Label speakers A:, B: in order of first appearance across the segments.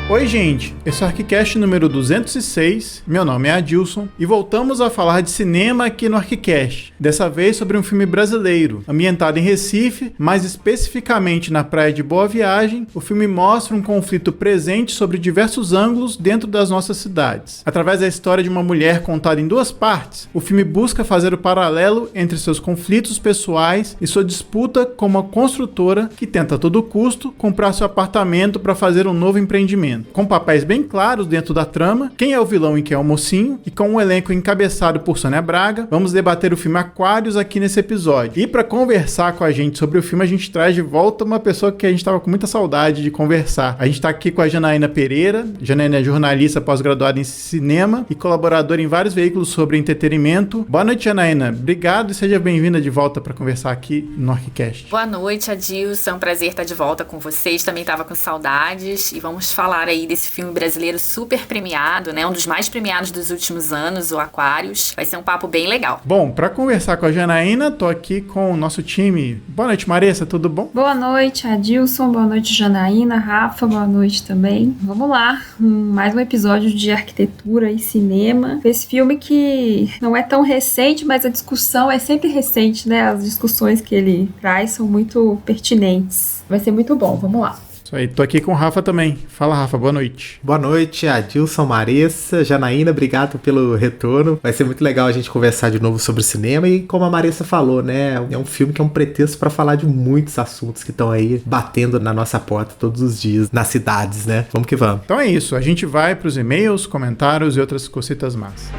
A: Oi gente, esse é o ArquiCast número 206, meu nome é Adilson e voltamos a falar de cinema aqui no ArquiCast, dessa vez sobre um filme brasileiro, ambientado em Recife, mais especificamente na praia de Boa Viagem. O filme mostra um conflito presente sobre diversos ângulos dentro das nossas cidades. Através da história de uma mulher contada em duas partes, o filme busca fazer o paralelo entre seus conflitos pessoais e sua disputa com uma construtora que tenta a todo custo comprar seu apartamento para fazer um novo empreendimento. Com papéis bem claros dentro da trama, quem é o vilão e quem é o mocinho, e com um elenco encabeçado por Sônia Braga, vamos debater o filme Aquários aqui nesse episódio. E para conversar com a gente sobre o filme, a gente traz de volta uma pessoa que a gente estava com muita saudade de conversar. A gente está aqui com a Janaína Pereira. Janaína é jornalista pós-graduada em cinema e colaboradora em vários veículos sobre entretenimento. Boa noite, Janaína. Obrigado e seja bem-vinda de volta para conversar aqui no ArquiCast.
B: Boa noite, Adilson. É um prazer estar de volta com vocês. Também estava com saudades e vamos falar aí desse filme brasileiro super premiado, né? Um dos mais premiados dos últimos anos, o Aquários. Vai ser um papo bem legal.
A: Bom, para conversar com a Janaína, tô aqui com o nosso time. Boa noite, Marissa, tudo bom?
C: Boa noite, Adilson. Boa noite, Janaína. Rafa, boa noite também. Vamos lá, mais um episódio de arquitetura e cinema. Esse filme que não é tão recente, mas a discussão é sempre recente, né? As discussões que ele traz são muito pertinentes. Vai ser muito bom, vamos lá.
A: Isso aí, tô aqui com o Rafa também. Fala, Rafa, boa noite.
D: Boa noite, Adilson, Marissa, Janaína, obrigado pelo retorno. Vai ser muito legal a gente conversar de novo sobre cinema e como a Marissa falou, né, é um filme que é um pretexto para falar de muitos assuntos que estão aí batendo na nossa porta todos os dias, nas cidades, né? Vamos que vamos.
A: Então é isso, a gente vai pros e-mails, comentários e outras cositas más.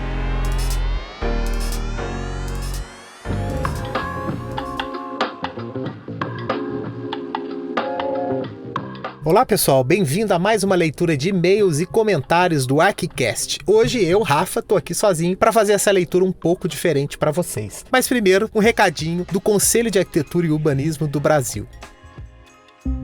D: Olá pessoal, bem-vindo a mais uma leitura de e-mails e comentários do ArquiCast. Hoje eu, Rafa, tô aqui sozinho para fazer essa leitura um pouco diferente para vocês. Mas primeiro, um recadinho do Conselho de Arquitetura e Urbanismo do Brasil.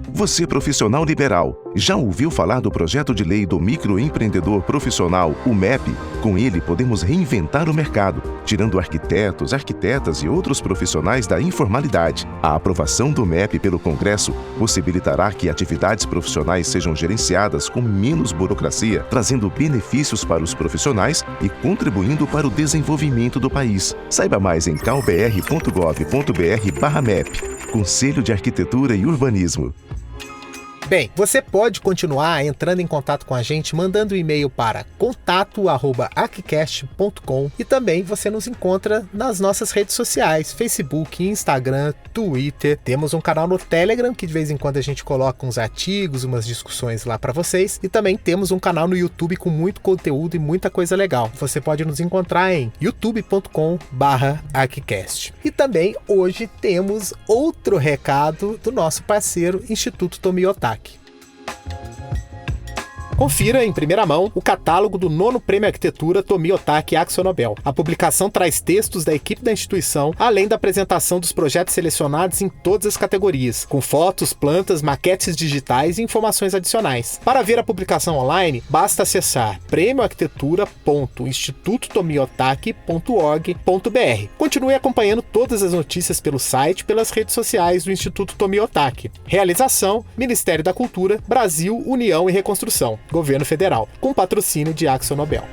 E: Você, profissional liberal, já ouviu falar do projeto de lei do microempreendedor profissional, o MEP? Com ele, podemos reinventar o mercado, tirando arquitetos, arquitetas e outros profissionais da informalidade. A aprovação do MEP pelo Congresso possibilitará que atividades profissionais sejam gerenciadas com menos burocracia, trazendo benefícios para os profissionais e contribuindo para o desenvolvimento do país. Saiba mais em calbr.gov.br/MEP. Conselho de Arquitetura e Urbanismo.
D: Bem, você pode continuar entrando em contato com a gente mandando um e-mail para contato@arquicast.com e também você nos encontra nas nossas redes sociais, Facebook, Instagram, Twitter. Temos um canal no Telegram que de vez em quando a gente coloca uns artigos, umas discussões lá para vocês e também temos um canal no YouTube com muito conteúdo e muita coisa legal. Você pode nos encontrar em youtube.com/arquicast. E também hoje temos outro recado do nosso parceiro Instituto Tomiotaki. Confira em primeira mão o catálogo do 9º Prêmio Arquitetura Tomiotaki AkzoNobel. A publicação traz textos da equipe da instituição, além da apresentação dos projetos selecionados em todas as categorias, com fotos, plantas, maquetes digitais e informações adicionais. Para ver a publicação online, basta acessar premioarquitetura.institutotomiotaki.org.br. Continue acompanhando todas as notícias pelo site e pelas redes sociais do Instituto Tomiotaki. Realização: Ministério da Cultura, Brasil, União e Reconstrução. Governo Federal, com patrocínio de AkzoNobel.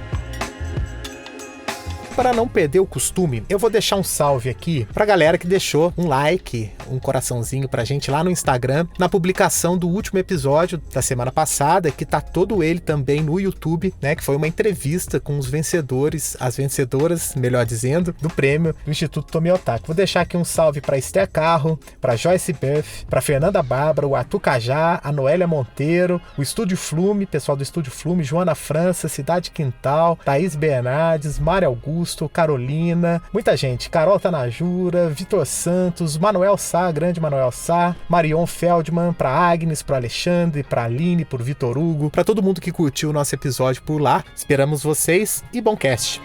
D: Para não perder o costume, eu vou deixar um salve aqui pra galera que deixou um like, um coraçãozinho pra gente lá no Instagram, na publicação do último episódio da semana passada, que tá todo ele também no YouTube, né, que foi uma entrevista com os vencedores, as vencedoras, melhor dizendo, do prêmio do Instituto Tomiotaki. Vou deixar aqui um salve pra Esther Carro, pra Joyce Buff, pra Fernanda Bárbara, o Arthur Cajá, a Noélia Monteiro, o Estúdio Flume, pessoal do Estúdio Flume, Joana França, Cidade Quintal, Thaís Bernardes, Mário Augusto, Carolina, muita gente, Carol Tanajura, Vitor Santos, Manuel Sá, grande Manuel Sá, Marion Feldman, pra Agnes, pro Alexandre, pra Aline, pro Vitor Hugo, pra todo mundo que curtiu o nosso episódio por lá. Esperamos vocês e bom cast!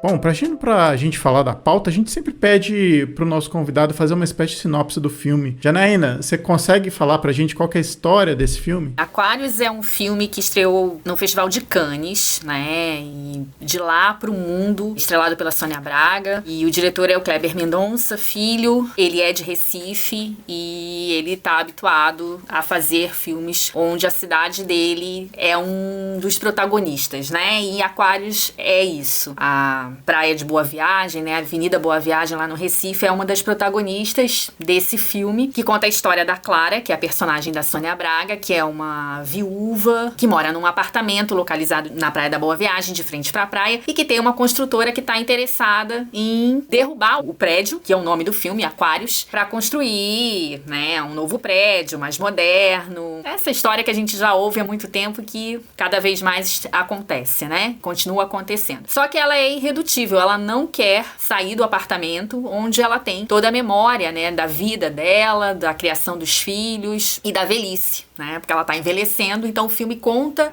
A: Bom, pra gente falar da pauta, a gente sempre pede pro nosso convidado fazer uma espécie de sinopse do filme. Janaína, você consegue falar pra gente qual que é a história desse filme?
B: Aquários é um filme que estreou no Festival de Cannes, né? E de lá pro mundo, estrelado pela Sônia Braga. E o diretor é o Kleber Mendonça Filho. Ele é de Recife e ele tá habituado a fazer filmes onde a cidade dele é um dos protagonistas, né? E Aquários é isso. A Praia de Boa Viagem, né? A Avenida Boa Viagem lá no Recife é uma das protagonistas desse filme, que conta a história da Clara, que é a personagem da Sônia Braga, que é uma viúva que mora num apartamento localizado na Praia da Boa Viagem, de frente pra praia, e que tem uma construtora que tá interessada em derrubar o prédio, que é o nome do filme, Aquários, pra construir, né, um novo prédio, mais moderno. Essa história que a gente já ouve há muito tempo, que cada vez mais acontece, né? Continua acontecendo. Só que ela é irredutível, ela não quer sair do apartamento onde ela tem toda a memória, né, da vida dela, da criação dos filhos e da velhice, né? Porque ela tá envelhecendo, então o filme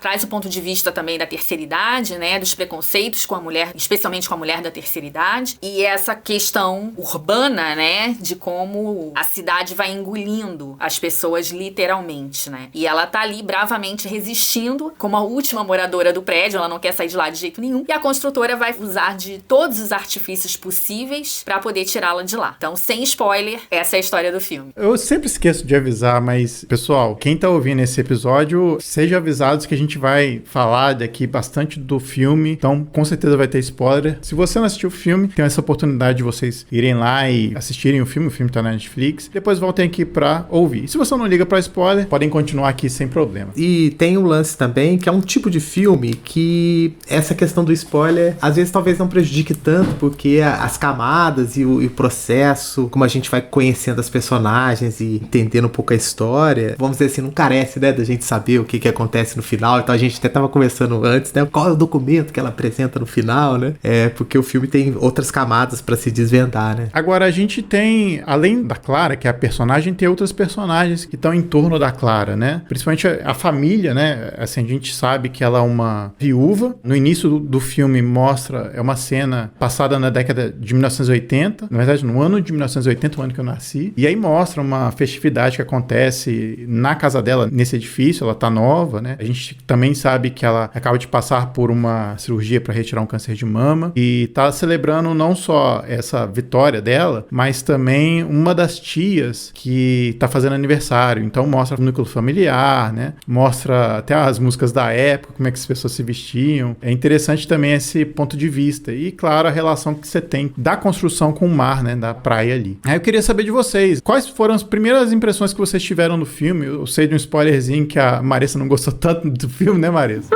B: traz o ponto de vista também da terceira idade, né, dos preconceitos com a mulher, especialmente com a mulher da terceira idade, e essa questão urbana, né, de como a cidade vai engolindo as pessoas literalmente, né? E ela tá ali bravamente resistindo, como a última moradora do prédio, ela não quer sair de lá de jeito nenhum, e a construtora vai usar de todos os artifícios possíveis pra poder tirá-la de lá. Então, sem spoiler, essa é a história do filme.
A: Eu sempre esqueço de avisar, mas, pessoal, quem tá ouvindo esse episódio, sejam avisados que a gente vai falar daqui bastante do filme, então com certeza vai ter spoiler. Se você não assistiu o filme, tem essa oportunidade de vocês irem lá e assistirem o filme tá na Netflix, depois voltem aqui pra ouvir. E se você não liga pra spoiler, podem continuar aqui sem problema.
D: E tem um lance também, que é um tipo de filme que essa questão do spoiler, às vezes talvez não prejudique tanto, porque as camadas e o processo, como a gente vai conhecendo as personagens e entendendo um pouco a história, vamos dizer assim, não carece, né, da gente saber o que acontece no final. Então a gente até tava conversando antes, né, qual é o documento que ela apresenta no final, né? É, porque o filme tem outras camadas pra se desvendar, né?
A: Agora, a gente tem, além da Clara, que é a personagem, tem outras personagens que estão em torno da Clara, né? Principalmente a família, né? Assim, a gente sabe que ela é uma viúva. No início do filme mostra, é uma cena passada na década de 1980, na verdade no ano de 1980, o ano que eu nasci, e aí mostra uma festividade que acontece na casa dela, nesse edifício. Ela tá nova, né? A gente também sabe que ela acaba de passar por uma cirurgia para retirar um câncer de mama e tá celebrando não só essa vitória dela, mas também uma das tias que tá fazendo aniversário. Então mostra o núcleo familiar, né? Mostra até as músicas da época, como é que as pessoas se vestiam. É interessante também esse ponto de vista. E, claro, a relação que você tem da construção com o mar, né? Da praia ali. Aí eu queria saber de vocês, quais foram as primeiras impressões que vocês tiveram no filme? Eu sei de um spoilerzinho que a Marissa não gostou tanto do filme, né, Marissa?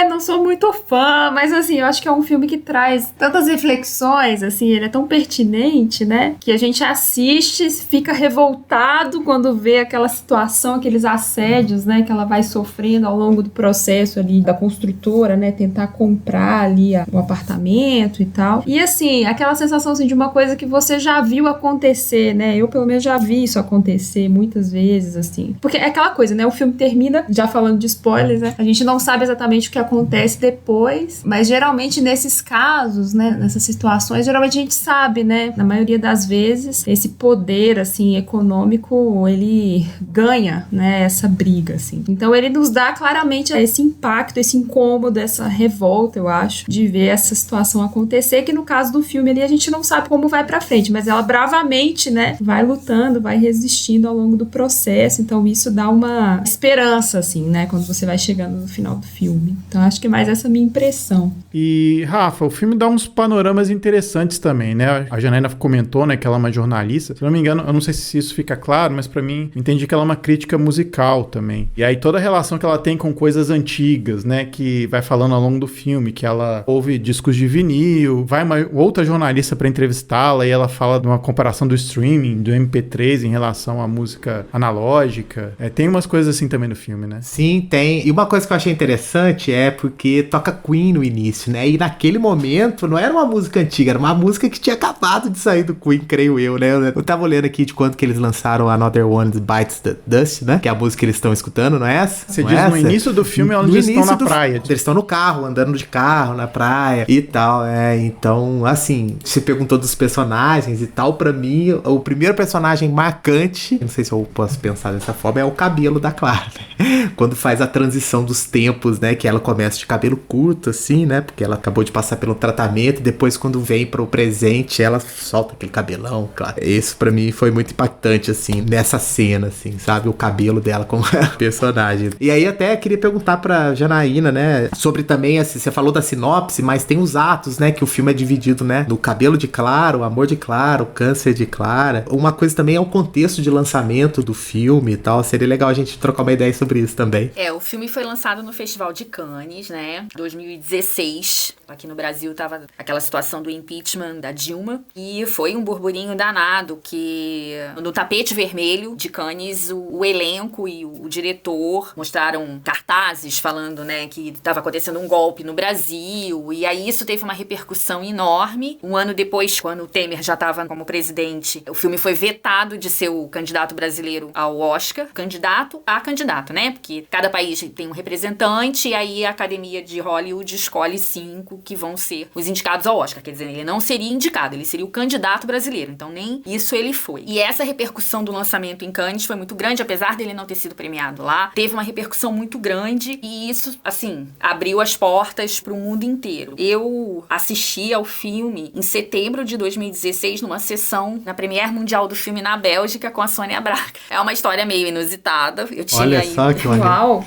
C: Não sou muito fã, mas assim, eu acho que é um filme que traz tantas reflexões, assim, ele é tão pertinente, né, que a gente assiste, fica revoltado quando vê aquela situação, aqueles assédios, né, que ela vai sofrendo ao longo do processo ali da construtora, né, tentar comprar ali o apartamento e tal. E assim, aquela sensação assim, de uma coisa que você já viu acontecer, né, eu pelo menos já vi isso acontecer muitas vezes, assim. Porque é aquela coisa, né, o filme termina, já falando de spoilers, né, a gente não sabe exatamente o que acontece depois, mas geralmente nesses casos, né, nessas situações, geralmente a gente sabe, né, na maioria das vezes, esse poder, assim, econômico, ele ganha, né, essa briga, assim. Então ele nos dá claramente esse impacto, esse incômodo, essa revolta, eu acho, de ver essa situação acontecer, que no caso do filme ali a gente não sabe como vai pra frente, mas ela bravamente, né, vai lutando, vai resistindo ao longo do processo, então isso dá uma esperança, assim, né, quando você vai chegando no final do filme. Então acho que é mais essa minha impressão.
A: E, Rafa, o filme dá uns panoramas interessantes também, né? A Janaína comentou, né, que ela é uma jornalista. Se não me engano, eu não sei se isso fica claro, mas pra mim, entendi que ela é uma crítica musical também. E aí toda a relação que ela tem com coisas antigas, né, que vai falando ao longo do filme, que ela ouve discos de vinil, vai uma outra jornalista pra entrevistá-la e ela fala de uma comparação do streaming, do MP3 em relação à música analógica. Tem umas coisas assim também no filme, né?
D: Sim, tem. E uma coisa que eu achei interessante interessante é porque toca Queen no início, né? E naquele momento não era uma música antiga, era uma música que tinha acabado de sair do Queen, creio eu, né? Eu tava olhando aqui de quando que eles lançaram Another One Bites the Dust, né? Que é a música que eles estão escutando, não é essa?
A: Você
D: não
A: diz
D: é
A: no
D: essa?
A: início do filme onde eles estão na praia.
D: Eles estão no carro, andando de carro na praia e tal, Então, assim, você perguntou dos personagens e tal, pra mim, o primeiro personagem marcante, não sei se eu posso pensar dessa forma, é o cabelo da Clara, né? Quando faz a transição dos tempos, né? Que ela começa de cabelo curto, assim, né? Porque ela acabou de passar pelo tratamento e depois quando vem pro presente, ela solta aquele cabelão, claro. Isso pra mim foi muito impactante, assim, nessa cena, assim, sabe? O cabelo dela como personagem. E aí até queria perguntar pra Janaína, né? Sobre também, assim, você falou da sinopse, mas tem os atos, né? Que o filme é dividido, né? Do cabelo de Clara, o amor de Clara, o câncer de Clara. Uma coisa também é o contexto de lançamento do filme e tal. Seria legal a gente trocar uma ideia sobre isso também.
B: O filme foi lançado no Festival de Cannes, né? 2016. Aqui no Brasil tava aquela situação do impeachment da Dilma. E foi um burburinho danado que no tapete vermelho de Cannes, o elenco e o diretor mostraram cartazes falando, né, que estava acontecendo um golpe no Brasil. E aí isso teve uma repercussão enorme. Um ano depois, quando o Temer já estava como presidente, o filme foi vetado de ser o candidato brasileiro ao Oscar. Candidato a candidato, né? Porque cada país tem um representante e aí a Academia de Hollywood escolhe 5 que vão ser os indicados ao Oscar. Quer dizer, ele não seria indicado, ele seria o candidato brasileiro. Então nem isso ele foi. E essa repercussão do lançamento em Cannes foi muito grande, apesar dele não ter sido premiado lá. Teve uma repercussão muito grande e isso, assim, abriu as portas para o mundo inteiro. Eu assisti ao filme em setembro de 2016 numa sessão na Premiere Mundial do filme na Bélgica com a Sônia Braga. É uma história meio inusitada.
D: Olha só que
C: Uau!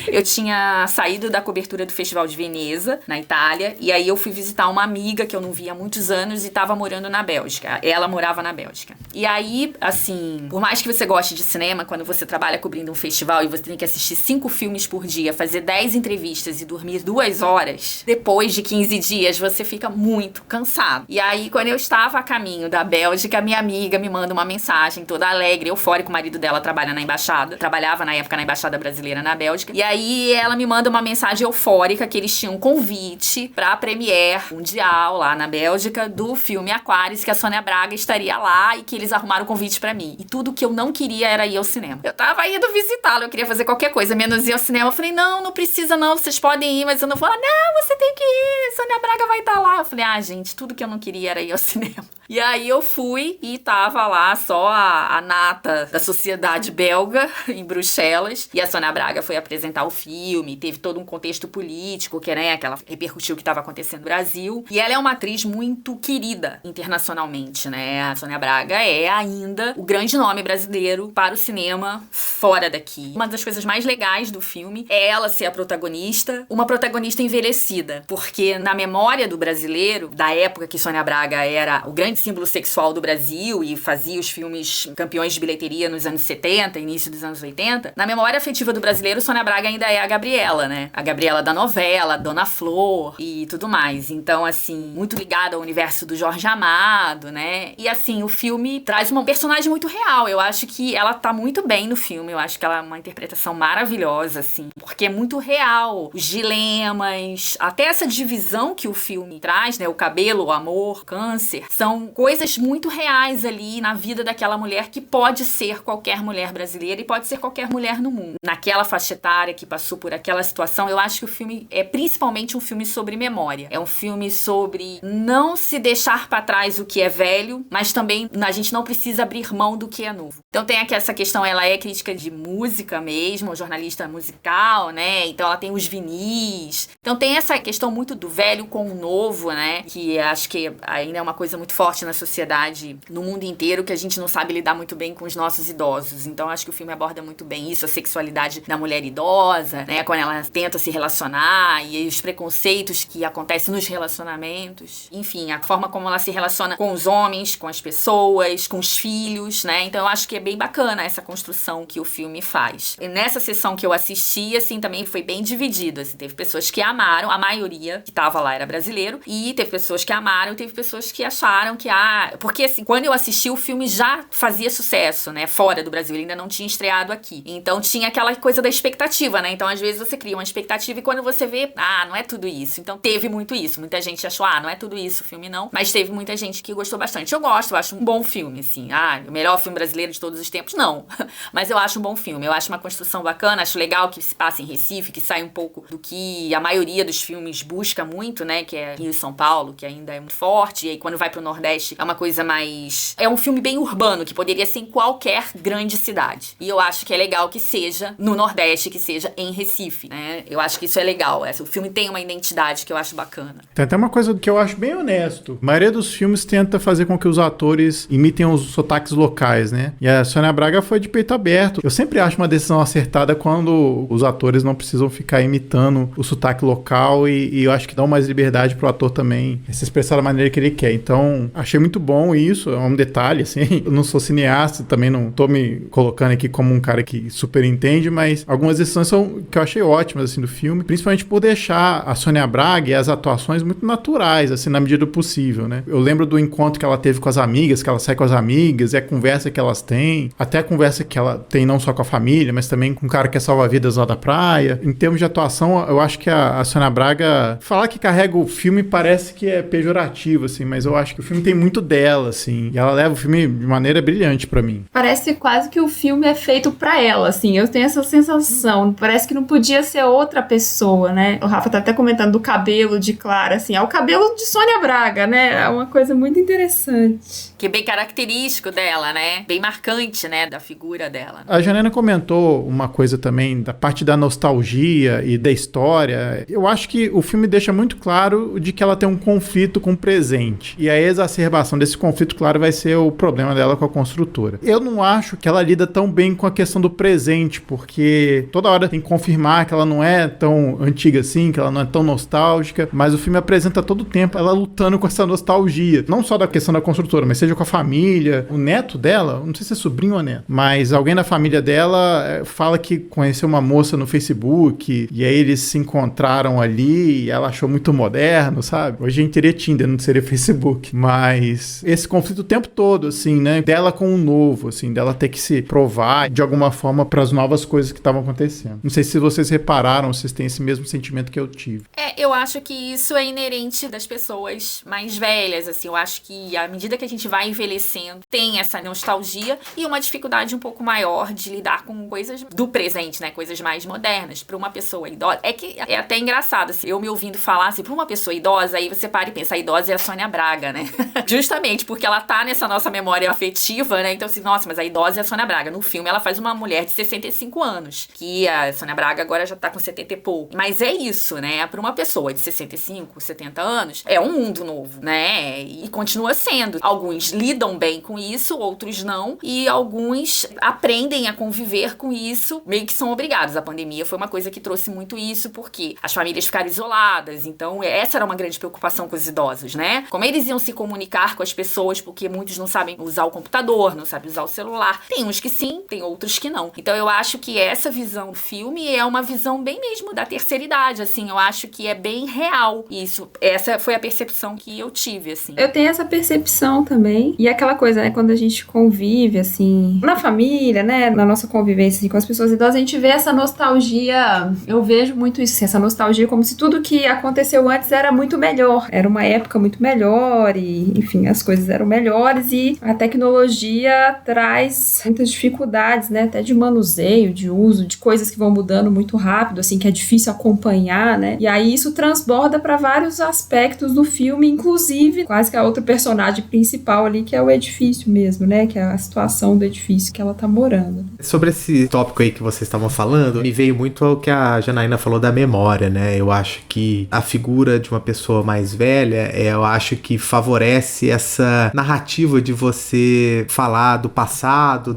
B: Eu tinha saído da cobertura do Festival de Veneza, na Itália, e aí eu fui visitar uma amiga que eu não via há muitos anos e estava morando na Bélgica. Ela morava na Bélgica. E aí, assim, por mais que você goste de cinema, quando você trabalha cobrindo um festival e você tem que assistir 5 filmes por dia, fazer 10 entrevistas e dormir 2 horas, depois de 15 dias você fica muito cansado. E aí, quando eu estava a caminho da Bélgica, minha amiga me manda uma mensagem toda alegre, eufórica. O marido dela trabalhava na época na Embaixada Brasileira na Bélgica. E aí ela me manda uma mensagem eufórica que eles tinham um convite pra Premiere Mundial lá na Bélgica do filme Aquarius, que a Sônia Braga estaria lá e que eles arrumaram o convite pra mim. E tudo que eu não queria era ir ao cinema. Eu tava indo visitá-lo, eu queria fazer qualquer coisa, menos ir ao cinema. Eu falei, não precisa não, vocês podem ir, mas eu não vou. Não, você tem que ir, Sônia Braga vai estar lá. Eu falei, gente, tudo que eu não queria era ir ao cinema. E aí eu fui e tava lá só a nata da sociedade belga em Bruxelas. E a Sônia Braga foi apresentar o filme, teve todo um contexto político, que ela repercutiu o que estava acontecendo no Brasil. E ela é uma atriz muito querida internacionalmente, né? A Sônia Braga é ainda o grande nome brasileiro para o cinema fora daqui. Uma das coisas mais legais do filme é ela ser a protagonista, uma protagonista envelhecida, porque na memória do brasileiro, da época que Sônia Braga era o grande símbolo sexual do Brasil e fazia os filmes campeões de bilheteria nos anos 70, início dos anos 80, na memória afetiva do brasileiro, Sônia Braga ainda é a Gabriela, né? A Gabriela da novela, Dona Flor e tudo mais. Então, assim, muito ligada ao universo do Jorge Amado, né? E, assim, o filme traz uma personagem muito real. Eu acho que ela tá muito bem no filme. Eu acho que ela é uma interpretação maravilhosa, assim, porque é muito real. Os dilemas, até essa divisão que o filme traz, né? O cabelo, o amor, o câncer, são coisas muito reais ali na vida daquela mulher que pode ser qualquer mulher brasileira e pode ser qualquer mulher no mundo. Naquela faixa etária que passou por aquela situação, eu acho que o filme é principalmente um filme sobre memória. É um filme sobre não se deixar pra trás o que é velho, mas também a gente não precisa abrir mão do que é novo. Então tem aqui essa questão, ela é crítica de música mesmo, jornalista musical, né? Então ela tem os vinis. Então tem essa questão muito do velho com o novo, né? Que acho que ainda é uma coisa muito forte na sociedade, no mundo inteiro, que a gente não sabe lidar muito bem com os nossos idosos. Então acho que o filme aborda muito bem isso, a sexualidade da mulher idosa, né? Quando ela tenta se relacionar e os preconceitos que acontecem nos relacionamentos. Enfim, a forma como ela se relaciona com os homens, com as pessoas, com os filhos, né? Então eu acho que é bem bacana essa construção que o filme faz. E nessa sessão que eu assisti, assim, também foi bem dividido, assim, teve pessoas que amaram, a maioria que tava lá era brasileiro, e teve pessoas que amaram, e teve pessoas que acharam que, porque assim, quando eu assisti, o filme já fazia sucesso, né, fora do Brasil, ele ainda não tinha estreado aqui. Então tinha aquela coisa da expectativa, né? Então às vezes você cria uma expectativa e quando você vê, não é tudo isso. Então teve muito isso. Muita gente achou, não é tudo isso o filme não, mas teve muita gente que gostou bastante. Eu acho um bom filme, assim. O melhor filme brasileiro de todos os tempos, não. Mas eu acho um bom filme. Eu acho uma construção bacana, acho legal que se passa em Recife, que sai um pouco do que a maioria dos filmes busca muito, né? Que é Rio e São Paulo, que ainda é muito forte. E aí quando vai pro Nordeste é uma coisa mais... É um filme bem urbano, que poderia ser em qualquer grande cidade. E eu acho que é legal que seja no Nordeste, que seja em Recife, né? Eu acho que isso é legal. O filme tem uma identidade que eu acho bacana.
A: Tem até uma coisa que eu acho bem honesto. A maioria dos filmes tenta fazer com que os atores imitem os sotaques locais, né? E a Sônia Braga foi de peito aberto. Eu sempre acho uma decisão acertada quando os atores não precisam ficar imitando o sotaque local e eu acho que dá mais liberdade pro ator também se expressar da maneira que ele quer. Então, achei muito bom isso. É um detalhe, assim. Eu não sou cineasta, também não tô me colocando aqui como um cara que super entende, mas algumas decisões são que eu achei ótimas, assim, do filme, principalmente por deixar a Sônia Braga e as atuações muito naturais, assim, na medida do possível, né? Eu lembro do encontro que ela teve com as amigas, que ela sai com as amigas, e a conversa que elas têm, até a conversa que ela tem não só com a família, mas também com um cara que é salva-vidas lá da praia. Em termos de atuação, eu acho que a Sônia Braga, falar que carrega o filme parece que é pejorativo, assim, mas eu acho que o filme tem muito dela, assim, e ela leva o filme de maneira brilhante pra mim.
C: Parece quase que o filme é feito pra ela, assim, eu tenho essa sensação, parece que não podia ser outra pessoa, né? O Rafa tá até comentando do cabelo de Clara, assim, é o cabelo de Sônia Braga, né? É uma coisa muito interessante.
B: Que é bem característico dela, né? Bem marcante, né? Da figura dela.
A: A Janaina comentou uma coisa também da parte da nostalgia e da história. Eu acho que o filme deixa muito claro de que ela tem um conflito com o presente. E a exacerbação desse conflito, claro, vai ser o problema dela com a construtora. Eu não acho que ela lida tão bem com a questão do presente, porque toda hora tem que confirmar que ela não é tão antiga assim, que ela não é tão nostálgica, mas o filme apresenta todo o tempo ela lutando com essa nostalgia. Não só da questão da construtora, mas seja com a família. O neto dela, não sei se é sobrinho ou neto, mas alguém da família dela fala que conheceu uma moça no Facebook e aí eles se encontraram ali e ela achou muito moderno, sabe? Hoje a gente teria Tinder, não seria Facebook. Mas esse conflito o tempo todo, assim, né? Dela com o novo, assim, dela ter que se provar de alguma forma para as novas coisas que estavam acontecendo. Não sei se vocês repararam, vocês têm esse mesmo sentimento que eu tive.
B: Eu acho que isso é inerente das pessoas mais velhas, assim. Eu acho que à medida que a gente vai envelhecendo, tem essa nostalgia e uma dificuldade um pouco maior de lidar com coisas do presente, né? Coisas mais modernas. Para uma pessoa idosa, é que é até engraçado, assim, eu me ouvindo falar, assim, para uma pessoa idosa, aí você para e pensa, a idosa é a Sônia Braga, né? Justamente porque ela tá nessa nossa memória afetiva, né? Então, assim, nossa, mas a idosa é a Sônia Braga. No filme, ela faz uma mulher de 65 anos, que a Sônia Braga agora já tá com 70 e pouco. Mas é isso, né? Para uma pessoa de 65, 70 anos, é um mundo novo, né? E continua sendo. Alguns lidam bem com isso, outros não, e alguns aprendem a conviver com isso, meio que são obrigados. A pandemia foi uma coisa que trouxe muito isso, porque as famílias ficaram isoladas, então essa era uma grande preocupação com os idosos, né? Como eles iam se comunicar com as pessoas, porque muitos não sabem usar o computador, não sabem usar o celular. Tem uns que sim, tem outros que não. Então eu acho que essa visão do filme é uma visão bem mesmo da terceira idade, assim, eu acho que é bem real isso. Essa foi a percepção que eu tive, assim.
C: Eu tenho essa percepção também, e aquela coisa, né, quando a gente convive, assim, na família, né, na nossa convivência assim, com as pessoas idosas, a gente vê essa nostalgia, eu vejo muito isso, assim, essa nostalgia como se tudo que aconteceu antes era muito melhor, era uma época muito melhor e, enfim, as coisas eram melhores e a tecnologia traz muitas dificuldades, né, até de manuseio, de uso, de coisas que vão mudando muito rápido, assim, que é difícil acompanhar, né, e aí isso transborda para vários aspectos do filme, inclusive quase que a outra personagem principal ali, que é o edifício mesmo, né, que é a situação do edifício que ela tá morando.
D: Sobre esse tópico aí que vocês estavam falando, me veio muito ao que a Janaína falou da memória, né? Eu acho que a figura de uma pessoa mais velha, eu acho que favorece essa narrativa de você falar do passado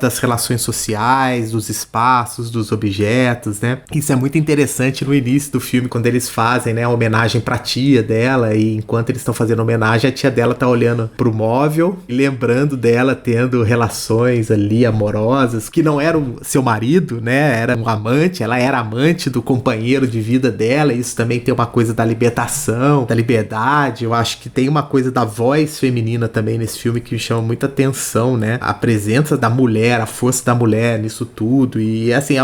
D: das relações sociais, dos espaços, dos objetos, né? Isso é muito interessante no início do filme, quando eles fazem, né, a homenagem pra tia dela, e enquanto eles estão fazendo homenagem, a tia dela tá olhando pro móvel e lembrando dela tendo relações ali amorosas, que não eram seu marido, né? Era um amante, ela era amante do companheiro de vida dela, e isso também tem uma coisa da libertação, da liberdade, eu acho que tem uma coisa da voz feminina também nesse filme que me chama muita atenção, né? A presença da mulher, a força da mulher nisso tudo. E assim,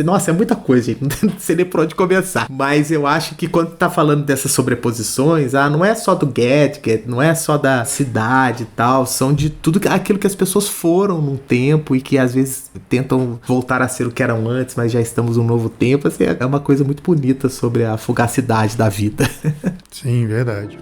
D: nossa, é muita coisa, gente. Não sei nem por onde começar. Mas eu acho que quando tá falando dessas sobreposições, não é só do Gadget, não é só da cidade e tal, são de tudo aquilo que as pessoas foram num tempo e que às vezes tentam voltar a ser o que eram antes, mas já estamos num novo tempo. Assim, é uma coisa muito bonita sobre a fugacidade da vida.
A: Sim, verdade.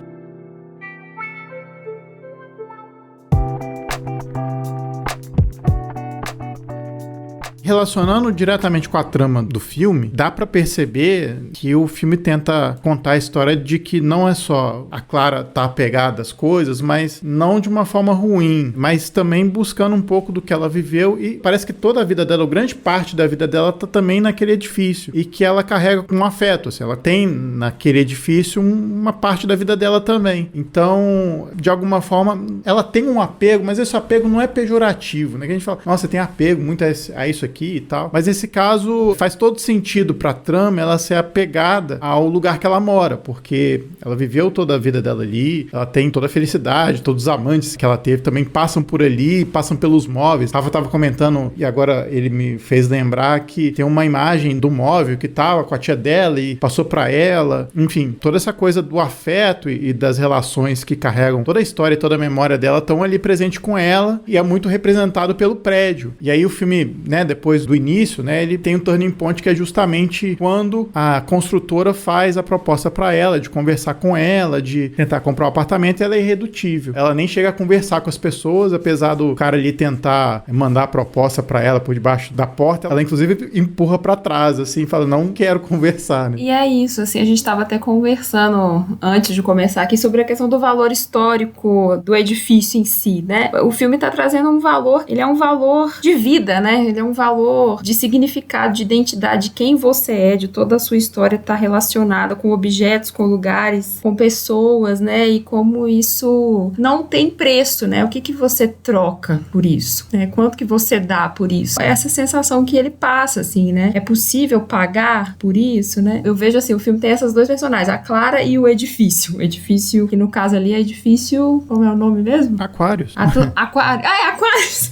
A: Relacionando diretamente com a trama do filme, dá pra perceber que o filme tenta contar a história de que não é só a Clara tá apegada às coisas, mas não de uma forma ruim, mas também buscando um pouco do que ela viveu, e parece que toda a vida dela, ou grande parte da vida dela, tá também naquele edifício, e que ela carrega com afeto, assim, ela tem naquele edifício uma parte da vida dela também. Então, de alguma forma, ela tem um apego, mas esse apego não é pejorativo, né? Que a gente fala, nossa, tem apego muito a isso aqui e tal, mas nesse caso faz todo sentido pra trama ela ser apegada ao lugar que ela mora, porque ela viveu toda a vida dela ali, ela tem toda a felicidade, todos os amantes que ela teve também passam por ali, passam pelos móveis. Rafa tava comentando, e agora ele me fez lembrar que tem uma imagem do móvel que tava com a tia dela e passou pra ela, enfim, toda essa coisa do afeto e das relações que carregam toda a história e toda a memória dela estão ali presente com ela, e é muito representado pelo prédio. E aí o filme, né, depois do início, né, ele tem um turning point que é justamente quando a construtora faz a proposta para ela, de conversar com ela, de tentar comprar um apartamento, e ela é irredutível. Ela nem chega a conversar com as pessoas, apesar do cara ali tentar mandar a proposta para ela por debaixo da porta, ela inclusive empurra para trás, assim, fala, não quero conversar, né?
C: E é isso, assim, a gente estava até conversando antes de começar aqui sobre a questão do valor histórico do edifício em si, né? O filme tá trazendo um valor, ele é um valor de vida, né? Ele é um valor de significado, de identidade, de quem você é, de toda a sua história tá relacionada com objetos, com lugares, com pessoas, né? E como isso não tem preço, né? O que você troca por isso, né? Quanto que você dá por isso? Essa sensação que ele passa, assim, né? É possível pagar por isso, né? Eu vejo assim, o filme tem essas dois personagens, a Clara e o edifício. O edifício, que no caso ali é edifício, como é o nome mesmo?
A: Aquários.
C: Aquário. Ah, é Aquários!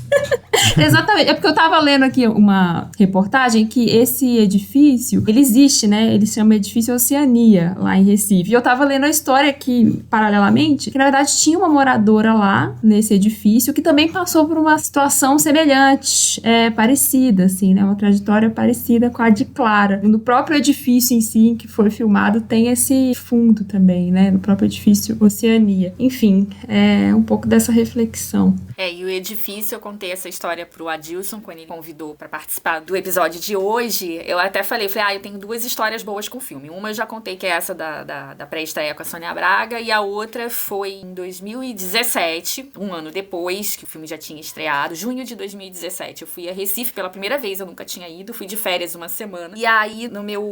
C: Exatamente. É porque eu tava lendo aqui uma reportagem que esse edifício, ele existe, né? Ele se chama Edifício Oceania, lá em Recife. E eu tava lendo a história aqui, paralelamente, que na verdade tinha uma moradora lá, nesse edifício, que também passou por uma situação semelhante, parecida, assim, né? Uma trajetória parecida com a de Clara. No próprio edifício em si, que foi filmado, tem esse fundo também, né? No próprio Edifício Oceania. Enfim, é um pouco dessa reflexão.
B: E o edifício, eu contei essa história pro Adilson, quando ele convidou pra participar do episódio de hoje. Eu até falei, eu tenho duas histórias boas com o filme. Uma eu já contei, que é essa da pré-estreia com a Sônia Braga, e a outra foi em 2017, um ano depois que o filme já tinha estreado, junho de 2017. Eu fui a Recife pela primeira vez, eu nunca tinha ido, fui de férias uma semana. E aí, no meu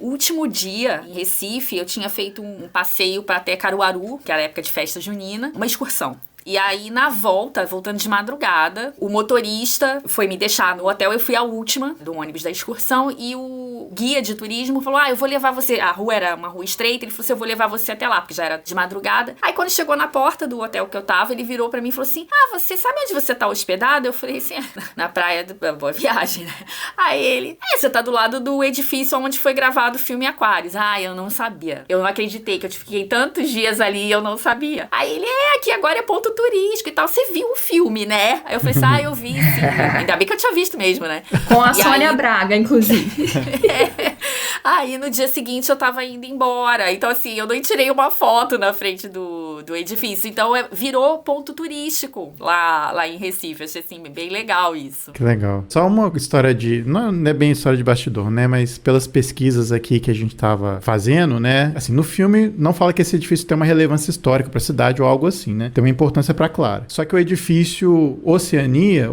B: último dia em Recife, eu tinha feito um passeio pra até Caruaru, que era a época de festa junina, uma excursão. E aí, na voltando de madrugada, o motorista foi me deixar no hotel. Eu fui a última do ônibus da excursão e o guia de turismo falou, eu vou levar você. A rua era uma rua estreita, ele falou assim, eu vou levar você até lá, porque já era de madrugada. Aí, quando chegou na porta do hotel que eu tava, ele virou pra mim e falou assim, você sabe onde você tá hospedado? Eu falei assim, na praia da Boa Viagem, né? Aí ele, você tá do lado do edifício onde foi gravado o filme Aquários. Eu não sabia. Eu não acreditei que eu fiquei tantos dias ali e eu não sabia. Aí ele, aqui agora é ponto turístico e tal, você viu o filme, né? Aí eu falei assim, eu vi, sim. Ainda bem que eu tinha visto mesmo, né?
C: Com a Sônia Braga, inclusive.
B: Aí no dia seguinte eu tava indo embora, então assim, eu não tirei uma foto na frente do edifício, então virou ponto turístico lá em Recife. Achei assim, bem legal isso.
A: Que legal. Só uma história não é bem história de bastidor, né? Mas pelas pesquisas aqui que a gente tava fazendo, né? Assim, no filme não fala que esse edifício tem uma relevância histórica pra cidade ou algo assim, né? Tem uma importância pra Clara. Só que o edifício Oceânia,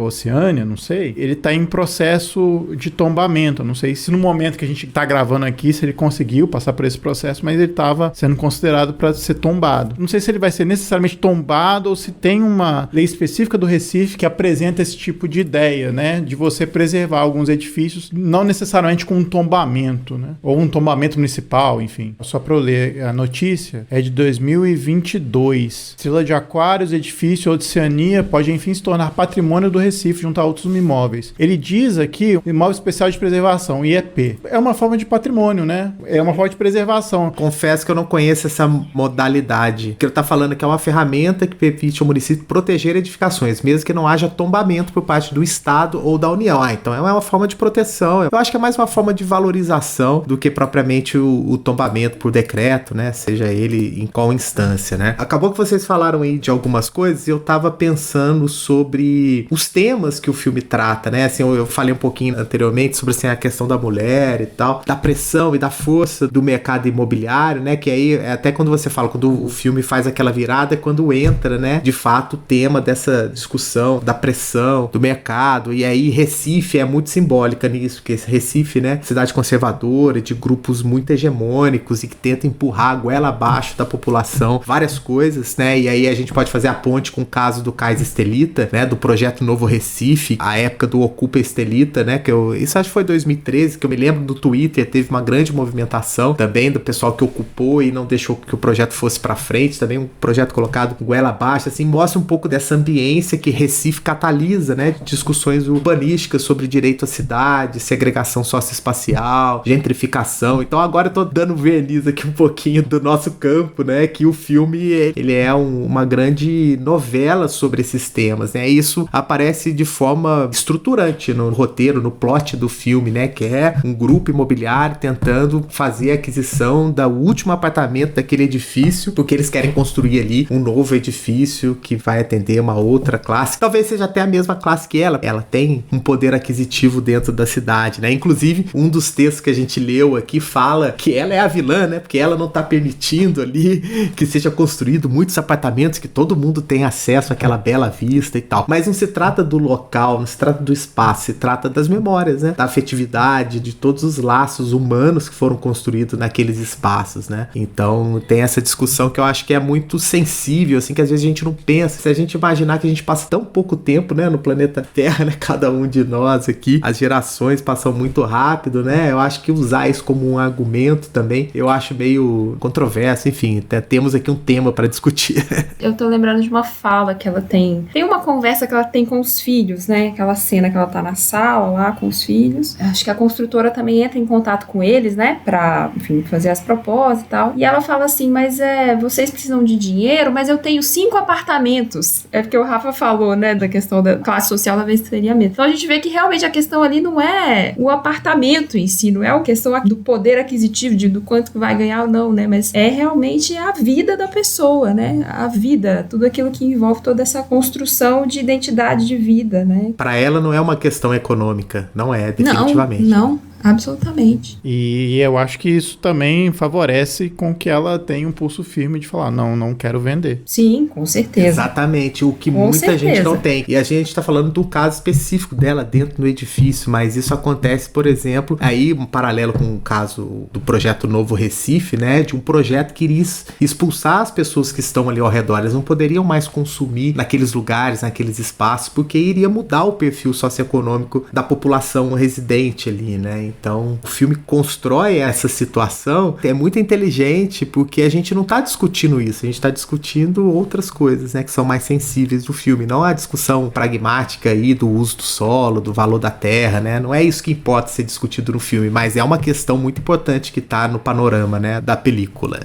A: não sei, ele tá em processo de tombamento. Eu não sei se no momento que a gente tá gravando aqui, se ele conseguiu passar por esse processo, mas ele tava sendo considerado pra ser tombado. Não sei se ele vai ser necessariamente tombado ou se tem uma lei específica do Recife que apresenta esse tipo de ideia, né? De você preservar alguns edifícios, não necessariamente com um tombamento, né? Ou um tombamento municipal, enfim. Só para eu ler a notícia, é de 2022. Estrela de Aquários, edifício Oceania pode enfim se tornar patrimônio do Recife junto a outros imóveis. Ele diz aqui, imóvel especial de preservação, IEP. É uma forma de patrimônio, né? É uma forma de preservação.
D: Confesso que eu não conheço essa modalidade. Que ele está falando que é uma ferramenta que permite ao município proteger edificações, mesmo que não haja tombamento por parte do Estado ou da União. Então é uma forma de proteção. Eu acho que é mais uma forma de valorização do que propriamente o tombamento por decreto, né? Seja ele em qual instância, né? Acabou que vocês falaram aí de algumas coisas e eu tava pensando sobre os temas que o filme trata, né? Assim, eu falei um pouquinho anteriormente sobre assim, a questão da mulher e tal, da pressão e da força do mercado imobiliário, né? Que aí, até quando você fala, quando o filme faz aquela virada, é quando entra, né? De fato, o tema dessa discussão, da pressão do mercado. E aí, Recife é muito simbólica nisso, porque Recife, né? Cidade conservadora, de grupos muito hegemônicos e que tenta empurrar a goela abaixo da população, várias coisas, né? E aí a gente pode fazer a ponte com o caso do Cais Estelita, né? Do projeto Novo Recife, a época do Ocupa Estelita, né? Isso acho que foi 2013, que eu me lembro do Twitter, teve uma grande movimentação também do pessoal que ocupou e não deixou que o projeto fosse pra frente, também um projeto colocado com goela abaixo, assim, mostra um pouco dessa ambiência que Recife catalisa, né? Discussões urbanísticas sobre direito à cidade, segregação socioespacial, gentrificação. Então agora eu tô dando verniz aqui um pouquinho do nosso campo, né? Que o filme, ele é uma grande novela sobre esses temas, né? Isso aparece de forma estruturante no roteiro, no plot do filme, né? Que é um grupo imobiliário tentando fazer a aquisição do último apartamento daquele edifício, porque eles querem construir ali um novo edifício que vai atender uma outra classe. Talvez seja até a mesma classe que ela. Ela tem um poder aquisitivo dentro da cidade, né? Inclusive, um dos textos que a gente leu aqui fala que ela é a vilã, né? Porque ela não tá permitindo ali que seja construído muitos apartamentos, que todo mundo tenha acesso àquela bela vista e tal. Mas não se trata do local, não se trata do espaço, se trata das memórias, né? Da afetividade, de todos os laços humanos que foram construídos naqueles espaços, né? Então tem essa discussão que eu acho que é muito sensível, assim, que às vezes a gente não pensa. Se a gente imaginar que a gente passa tão pouco tempo, né, no planeta Terra, né, cada um de nós aqui, as gerações passam muito rápido, né? Eu acho que usar isso como um argumento também, eu acho meio controverso, enfim, temos aqui um tema para discutir.
C: Eu tô lembrando de uma fala que ela tem. Tem uma conversa que ela tem com os filhos, né? Aquela cena que ela tá na sala lá com os filhos. Acho que a construtora também entra em contato com eles, né? Pra, enfim, fazer as propostas e tal. E ela fala assim, mas vocês precisam de dinheiro, mas eu tenho 5 apartamentos. É porque o Rafa falou, né? Da questão da classe social, talvez seria mesmo. Então a gente vê que realmente a questão ali não é o apartamento em si, não é a questão do poder aquisitivo, do quanto que vai ganhar ou não, né? Mas é realmente a vida da pessoa, né? A vida, tudo aquilo que envolve toda essa construção de identidade de vida, né?
D: Para ela não é uma questão econômica, não é, definitivamente.
C: Não. Absolutamente.
A: E eu acho que isso também favorece com que ela tenha um pulso firme de falar, não quero vender.
C: Sim, com certeza.
D: Exatamente, o que muita gente não tem. E a gente tá falando do caso específico dela dentro do edifício, mas isso acontece, por exemplo, aí um paralelo com o caso do projeto Novo Recife, né, de um projeto que iria expulsar as pessoas que estão ali ao redor, elas não poderiam mais consumir naqueles lugares, naqueles espaços, porque iria mudar o perfil socioeconômico da população residente ali, né. Então, o filme constrói essa situação, é muito inteligente, porque a gente não tá discutindo isso, a gente tá discutindo outras coisas, né, que são mais sensíveis do filme, não a discussão pragmática aí do uso do solo, do valor da terra, né, não é isso que importa ser discutido no filme, mas é uma questão muito importante que tá no panorama, né, da película.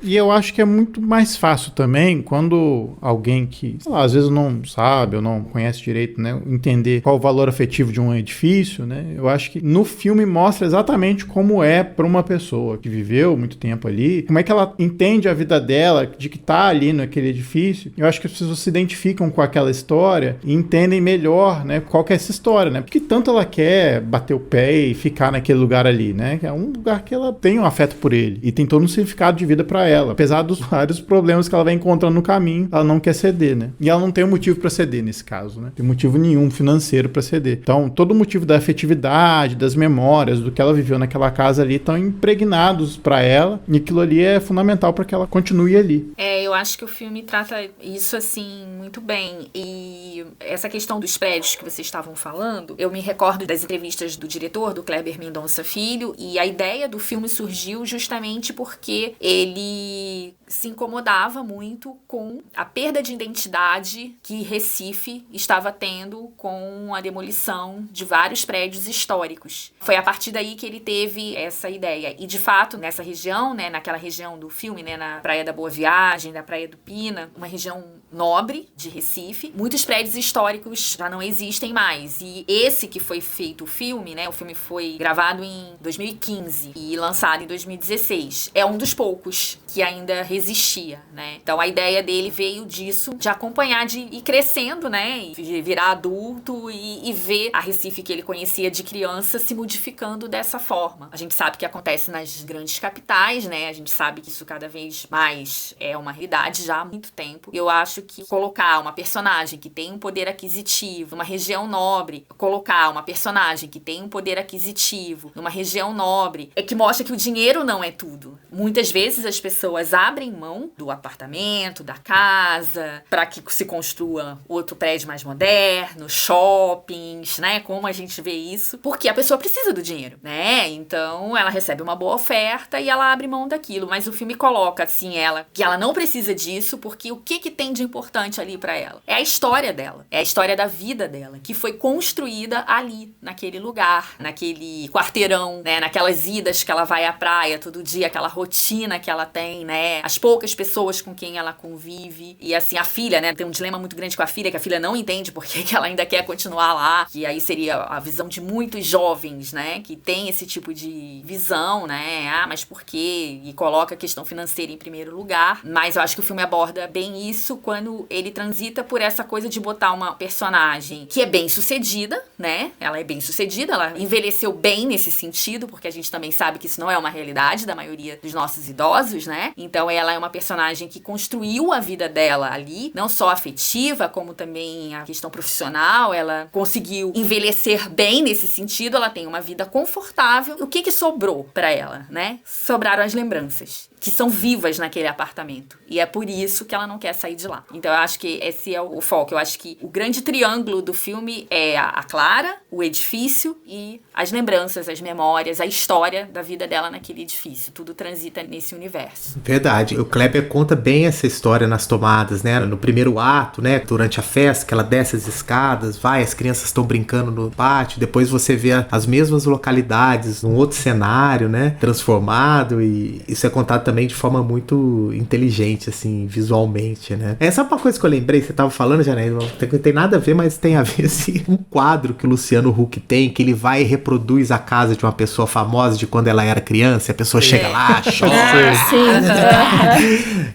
A: E eu acho que é muito mais fácil também, quando alguém que, sei lá, às vezes não sabe ou não conhece direito, né, entender qual o valor afetivo de um edifício, né, eu acho que no filme mostra exatamente como é para uma pessoa que viveu muito tempo ali, como é que ela entende a vida dela, de que tá ali naquele edifício. Eu acho que as pessoas se identificam com aquela história e entendem melhor, né, qual que é essa história, né, porque tanto ela quer bater o pé e ficar naquele lugar ali, né, que é um lugar que ela tem um afeto por ele e tem todo um significado de vida para ela, apesar dos vários problemas que ela vai encontrando no caminho, ela não quer ceder, né, e ela não tem um motivo para ceder nesse caso, né, não tem motivo nenhum financeiro para ceder. Então, todo o motivo da afetividade, das memórias, memórias do que ela viveu naquela casa ali estão impregnados para ela, e aquilo ali é fundamental para que ela continue ali.
B: Eu acho que o filme trata isso, assim, muito bem. E essa questão dos prédios que vocês estavam falando, eu me recordo das entrevistas do diretor, do Kleber Mendonça Filho, e a ideia do filme surgiu justamente porque ele se incomodava muito com a perda de identidade que Recife estava tendo com a demolição de vários prédios históricos. Foi a partir daí que ele teve essa ideia. E, de fato, nessa região, né, naquela região do filme, né, na Praia da Boa Viagem, da Praia do Pina, uma região nobre de Recife, muitos prédios históricos já não existem mais. E esse que foi feito o filme, né, o filme foi gravado em 2015 e lançado em 2016, é um dos poucos que ainda resistia, né? Então a ideia dele veio disso, de acompanhar, de ir crescendo, né, de virar adulto e ver a Recife que ele conhecia de criança se modificando dessa forma. A gente sabe que acontece nas grandes capitais, né? A gente sabe que isso cada vez mais é uma realidade já há muito tempo. Eu acho que colocar uma personagem que tem um poder aquisitivo numa região nobre, colocar uma personagem que tem um poder aquisitivo numa região nobre, é que mostra que o dinheiro não é tudo. Muitas vezes as pessoas abrem mão do apartamento, da casa, para que se construa outro prédio mais moderno, shoppings, né? Como a gente vê isso, porque a pessoa precisa do dinheiro, né? Então ela recebe uma boa oferta e ela abre mão daquilo, mas o filme coloca assim que ela não precisa disso, porque o que tem de importante ali para ela? É a história dela, é a história da vida dela, que foi construída ali, naquele lugar, naquele quarteirão, né? Naquelas idas que ela vai à praia todo dia, aquela rotina que ela tem, né? As poucas pessoas com quem ela convive. E assim, a filha, né? Tem um dilema muito grande com a filha, que a filha não entende porque que ela ainda quer continuar lá. Que aí seria a visão de muitos jovens, né? Que tem esse tipo de visão, né? Mas por quê? E coloca a questão financeira em primeiro lugar. Mas eu acho que o filme aborda bem isso quando ele transita por essa coisa de botar uma personagem que é bem sucedida, né? Ela é bem sucedida, ela envelheceu bem nesse sentido, porque a gente também sabe que isso não é uma realidade da maioria dos nossos idosos, né? Então ela é uma personagem que construiu a vida dela ali, não só afetiva, como também a questão profissional. Ela conseguiu envelhecer bem nesse sentido, ela tem uma vida confortável. O que sobrou pra ela, né? Sobraram as lembranças, que são vivas naquele apartamento. E é por isso que ela não quer sair de lá. Então eu acho que esse é o foco. Eu acho que o grande triângulo do filme é a Clara, o edifício e as lembranças, as memórias, a história da vida dela naquele edifício. Tudo transita nesse universo.
D: Verdade. O Kleber conta bem essa história nas tomadas, né? No primeiro ato, né? Durante a festa, que ela desce as escadas, as crianças estão brincando no pátio, depois você vê as mesmas localidades num outro cenário, né? Transformado, e isso é contado também de forma muito inteligente, assim, visualmente, né? Essa é uma coisa que eu lembrei, você tava falando, Janaína, não tem nada a ver, mas tem a ver, assim, um quadro que o Luciano Huck tem, que ele vai e reproduz a casa de uma pessoa famosa de quando ela era criança, e a pessoa chega lá, chora.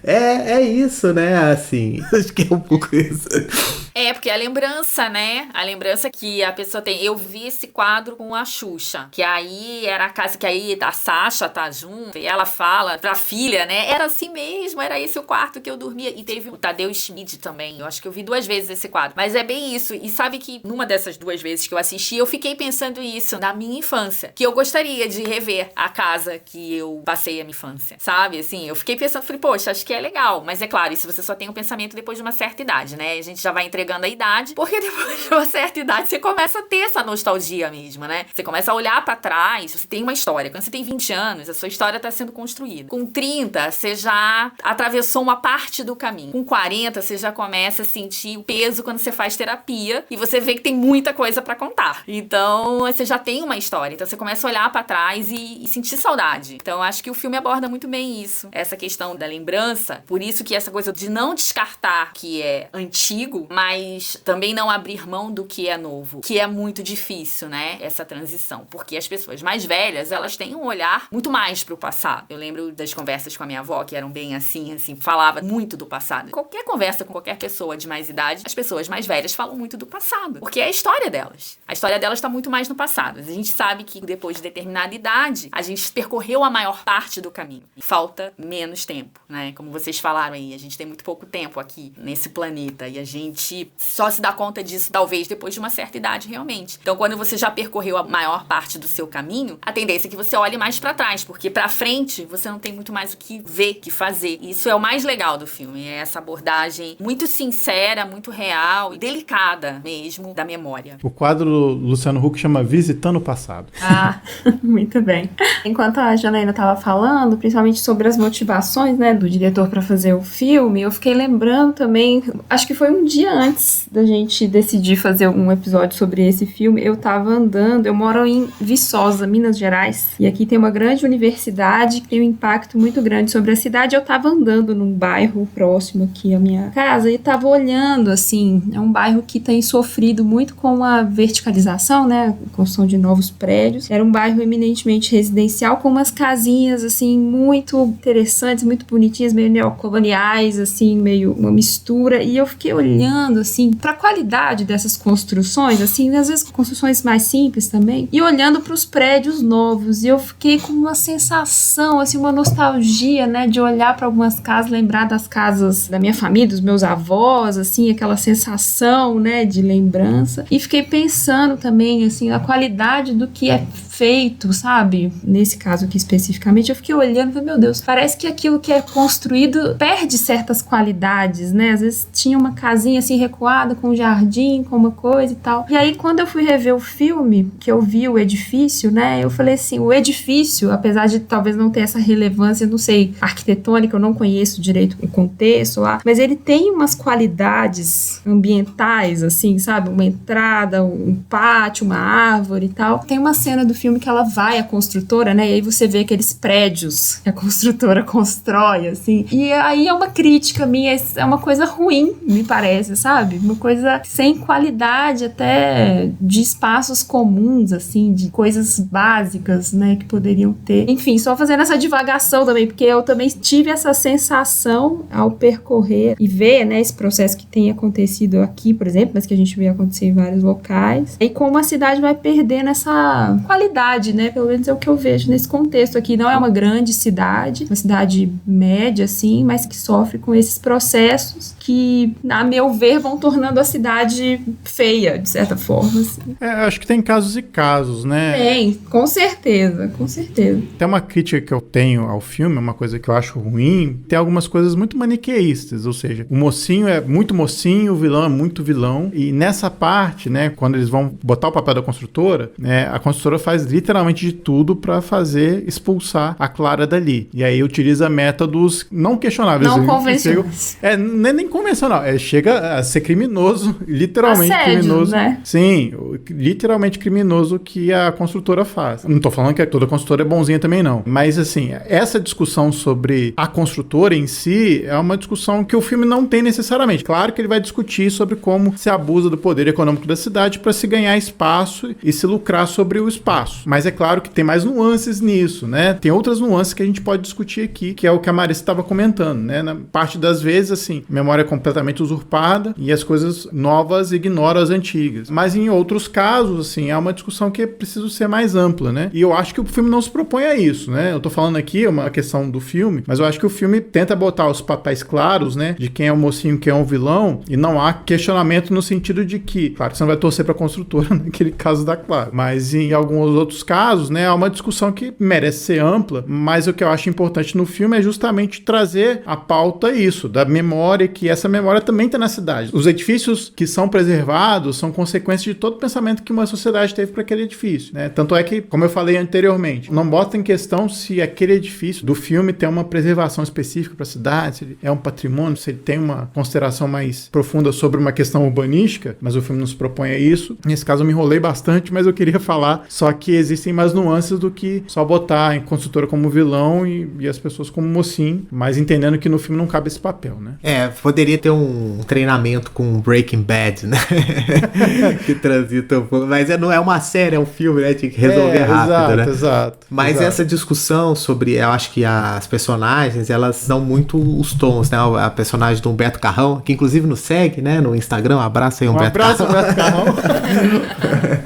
D: É isso, né? Assim, acho que é um pouco isso.
B: Porque a lembrança, né? A lembrança que a pessoa tem. Eu vi esse quadro com a Xuxa, que aí era a casa que aí a Sasha tá junto, e ela fala pra filha, né? Era assim mesmo, era esse o quarto que eu dormia. E teve o Tadeu Schmid também. Eu acho que eu vi 2 vezes esse quadro. Mas é bem isso. E sabe que numa dessas 2 vezes que eu assisti, eu fiquei pensando isso na minha infância. Que eu gostaria de rever a casa que eu passei a minha infância. Sabe? Assim, eu fiquei pensando, falei, poxa, acho que é legal. Mas é claro, isso você só tem um pensamento depois de uma certa idade, né? A gente já vai entregando a idade, porque depois de uma certa idade você começa a ter essa nostalgia mesmo, né? Você começa a olhar pra trás, você tem uma história. Quando você tem 20 anos, a sua história tá sendo construída. Com 30, você já atravessou uma parte do caminho. Com 40, você já começa a sentir o peso quando você faz terapia e você vê que tem muita coisa pra contar. Então, você já tem uma história. Então, você começa a olhar pra trás e sentir saudade. Então, acho que o filme aborda muito bem isso. Essa questão da lembrança. Por isso que essa coisa de não descartar que é antigo, mas também não abrir mão do que é novo, que é muito difícil, né? Essa transição, porque as pessoas mais velhas, elas têm um olhar muito mais pro passado. Eu lembro das conversas com a minha avó, que eram bem assim, falava muito do passado. Qualquer conversa com qualquer pessoa de mais idade, as pessoas mais velhas falam muito do passado, porque é a história delas. A história delas tá muito mais no passado. A gente sabe que depois de determinada idade, a gente percorreu a maior parte do caminho. Falta menos tempo, né? Como vocês falaram aí, a gente tem muito pouco tempo aqui nesse planeta e a gente que só se dá conta disso, talvez, depois de uma certa idade, realmente. Então, quando você já percorreu a maior parte do seu caminho, a tendência é que você olhe mais pra trás, porque pra frente você não tem muito mais o que ver, o que fazer. E isso é o mais legal do filme, é essa abordagem muito sincera, muito real e delicada mesmo da memória.
A: O quadro do Luciano Huck chama Visitando o Passado.
C: Ah, muito bem. Enquanto a Janaína estava falando, principalmente sobre as motivações, né, do diretor para fazer o filme, eu fiquei lembrando também, acho que foi um dia antes da gente decidir fazer um episódio sobre esse filme, eu tava andando, eu moro em Viçosa, Minas Gerais, e aqui tem uma grande universidade que tem um impacto muito grande sobre a cidade. Eu tava andando num bairro próximo aqui à minha casa e tava olhando, assim, é um bairro que tem sofrido muito com a verticalização, né, a construção de novos prédios. Era um bairro eminentemente residencial com umas casinhas, assim, muito interessantes, muito bonitinhas, meio neocoloniais, assim, meio uma mistura, e eu fiquei olhando, assim, pra qualidade dessas construções, assim, às vezes construções mais simples também, e olhando pros prédios novos, e eu fiquei com uma sensação, assim, uma nostalgia, né, de olhar pra algumas casas, lembrar das casas da minha família, dos meus avós, assim, aquela sensação, né, de lembrança, e fiquei pensando também, assim, a qualidade do que é feito, sabe? Nesse caso aqui especificamente, eu fiquei olhando e falei, meu Deus, parece que aquilo que é construído perde certas qualidades, né? Às vezes tinha uma casinha assim recuada com um jardim, com uma coisa e tal. E aí quando eu fui rever o filme, que eu vi o edifício, né? Eu falei assim, o edifício, apesar de talvez não ter essa relevância, não sei, arquitetônica, eu não conheço direito o contexto lá, mas ele tem umas qualidades ambientais, assim, sabe? Uma entrada, um pátio, uma árvore e tal. Tem uma cena do filme que ela vai à construtora, né? E aí você vê aqueles prédios que a construtora constrói, assim. E aí é uma crítica minha, é uma coisa ruim, me parece, sabe? Uma coisa sem qualidade até de espaços comuns, assim, de coisas básicas, né? Que poderiam ter. Enfim, só fazendo essa divagação também, porque eu também tive essa sensação ao percorrer e ver, né? Esse processo que tem acontecido aqui, por exemplo, mas que a gente vê acontecer em vários locais. E como a cidade vai perdendo essa qualidade, né? Pelo menos é o que eu vejo nesse contexto aqui. Não é uma grande cidade, uma cidade média, assim, mas que sofre com esses processos que, a meu ver, vão tornando a cidade feia, de certa forma, assim.
A: Acho que tem casos e casos, né?
C: Tem, com certeza, com certeza.
A: Tem uma crítica que eu tenho ao filme, uma coisa que eu acho ruim, tem algumas coisas muito maniqueístas, ou seja, o mocinho é muito mocinho, o vilão é muito vilão, e nessa parte, né, quando eles vão botar o papel da construtora, né, a construtora faz literalmente de tudo pra fazer expulsar a Clara dali. E aí utiliza métodos não questionáveis.
C: Não convencionais.
A: Nem convencional. Chega a ser criminoso, literalmente
C: assédio,
A: criminoso.
C: Né?
A: Sim, literalmente criminoso que a construtora faz. Não tô falando que toda construtora é bonzinha também, não. Mas, assim, essa discussão sobre a construtora em si é uma discussão que o filme não tem necessariamente. Claro que ele vai discutir sobre como se abusa do poder econômico da cidade para se ganhar espaço e se lucrar sobre o espaço. Mas é claro que tem mais nuances nisso, né? Tem outras nuances que a gente pode discutir aqui, que é o que a Marissa estava comentando, né? Na parte das vezes, assim, a memória é completamente usurpada e as coisas novas ignoram as antigas. Mas em outros casos, assim, é uma discussão que é preciso ser mais ampla, né? E eu acho que o filme não se propõe a isso, né? Eu tô falando aqui uma questão do filme, mas eu acho que o filme tenta botar os papéis claros, né? De quem é o mocinho, quem é o vilão, e não há questionamento no sentido de que, claro que você não vai torcer pra construtora naquele caso da Clara, mas em alguns outros casos, né? Há uma discussão que merece ser ampla, mas o que eu acho importante no filme é justamente trazer à pauta isso, da memória, que essa memória também está na cidade. Os edifícios que são preservados são consequência de todo o pensamento que uma sociedade teve para aquele edifício, né? Tanto é que, como eu falei anteriormente, não bota em questão se aquele edifício do filme tem uma preservação específica para a cidade, se ele é um patrimônio, se ele tem uma consideração mais profunda sobre uma questão urbanística, mas o filme não se propõe a isso. Nesse caso eu me enrolei bastante, mas eu queria falar só que existem mais nuances do que só botar a construtora como vilão e as pessoas como mocinho, mas entendendo que no filme não cabe esse papel, né?
D: Poderia ter um treinamento com Breaking Bad, né? Que transita um pouco, mas não é uma série, é um filme, né? Tinha que resolver rápido, né?
A: Exato.
D: Mas essa discussão sobre, eu acho que as personagens, elas dão muito os tons, né? A personagem do Humberto Carrão, que inclusive nos segue, né? No Instagram, abraço aí, Humberto Carrão.
A: Humberto Carrão.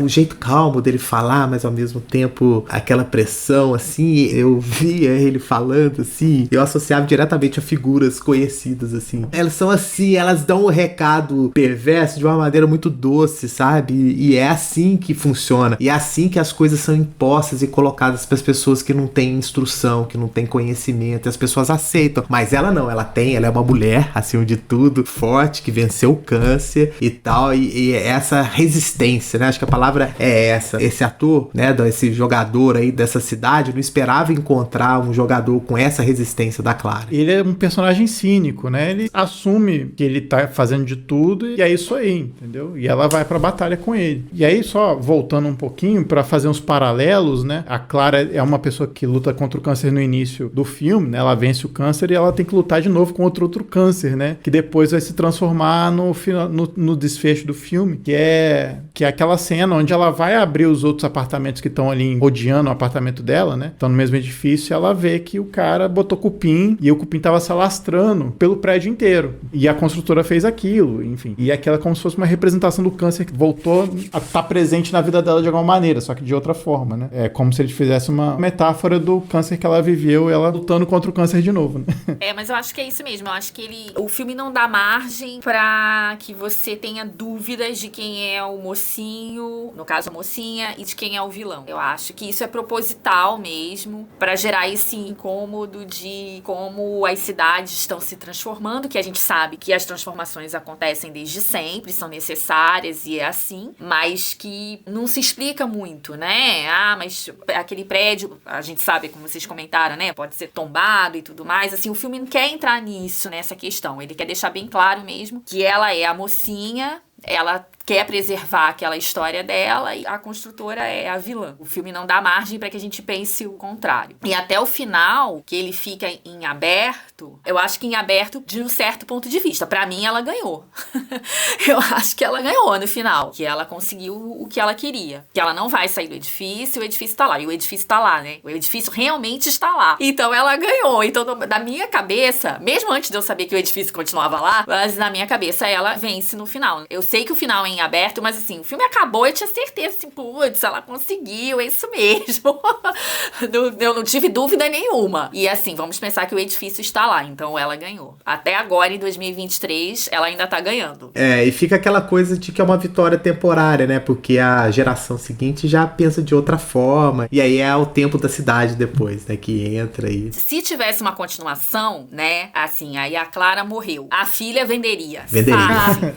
D: O jeito calmo dele falar, mas ao mesmo tempo aquela pressão, assim, eu via ele falando, assim, eu associava diretamente a figuras conhecidas, assim. Elas são assim, elas dão o recado perverso de uma maneira muito doce, sabe? E é assim que funciona. E é assim que as coisas são impostas e colocadas para as pessoas que não têm instrução, que não têm conhecimento. E as pessoas aceitam. Mas ela não, ela é uma mulher, acima de tudo, forte, que venceu o câncer e tal. E essa resistência, né? Acho que a palavra é essa. Esse ator, né? Esse jogador aí dessa cidade, não esperava encontrar um jogador com essa resistência da Clara.
A: Ele é um personagem cínico, né? Ele assume que ele tá fazendo de tudo e é isso aí, entendeu? E ela vai pra batalha com ele. E aí, só voltando um pouquinho pra fazer uns paralelos, né? A Clara é uma pessoa que luta contra o câncer no início do filme, né? Ela vence o câncer e ela tem que lutar de novo contra outro câncer, né? Que depois vai se transformar no desfecho do filme, que é aquela cena onde ela vai abrir os outros apartamentos que estão ali rodeando o apartamento dela, né? Estão no mesmo edifício, e ela vê que o cara botou cupim e o cupim tava se alastrando pelo prédio inteiro. E a construtora fez aquilo, enfim. E aquela como se fosse uma representação do câncer que voltou a estar presente na vida dela de alguma maneira, só que de outra forma, né? É como se ele fizesse uma metáfora do câncer que ela viveu, ela lutando contra o câncer de novo, né?
B: Mas eu acho que é isso mesmo. Eu acho que o filme não dá margem pra que você tenha dúvidas de quem é o mocinho, no caso a mocinha, e de quem é o vilão. Eu acho que isso é proposital mesmo, pra gerar esse incômodo de como as cidades estão se transformando, que a gente sabe que as transformações acontecem desde sempre, são necessárias e é assim, mas que não se explica muito, né? Mas aquele prédio, a gente sabe, como vocês comentaram, né? Pode ser tombado e tudo mais. Assim, o filme não quer entrar nisso, nessa questão. Ele quer deixar bem claro mesmo que ela é a mocinha, ela quer preservar aquela história dela e a construtora é a vilã. O filme não dá margem para que a gente pense o contrário. E até o final, que ele fica em aberto, eu acho que em aberto de um certo ponto de vista. Para mim, ela ganhou. Eu acho que ela ganhou no final, que ela conseguiu o que ela queria. Que ela não vai sair do edifício, o edifício tá lá. E o edifício tá lá, né? O edifício realmente está lá. Então, ela ganhou. Então, da minha cabeça, mesmo antes de eu saber que o edifício continuava lá, mas na minha cabeça, ela vence no final. Eu sei que o final é em aberto, mas assim, o filme acabou, eu tinha certeza, assim, putz, ela conseguiu, é isso mesmo. Eu não tive dúvida nenhuma. E assim, vamos pensar que o edifício está lá, então ela ganhou. Até agora, em 2023, ela ainda tá ganhando.
D: E fica aquela coisa de que é uma vitória temporária, né? Porque a geração seguinte já pensa de outra forma, e aí é o tempo da cidade depois, né? Que entra aí.
B: Se tivesse uma continuação, né? Assim, aí a Clara morreu. A filha venderia.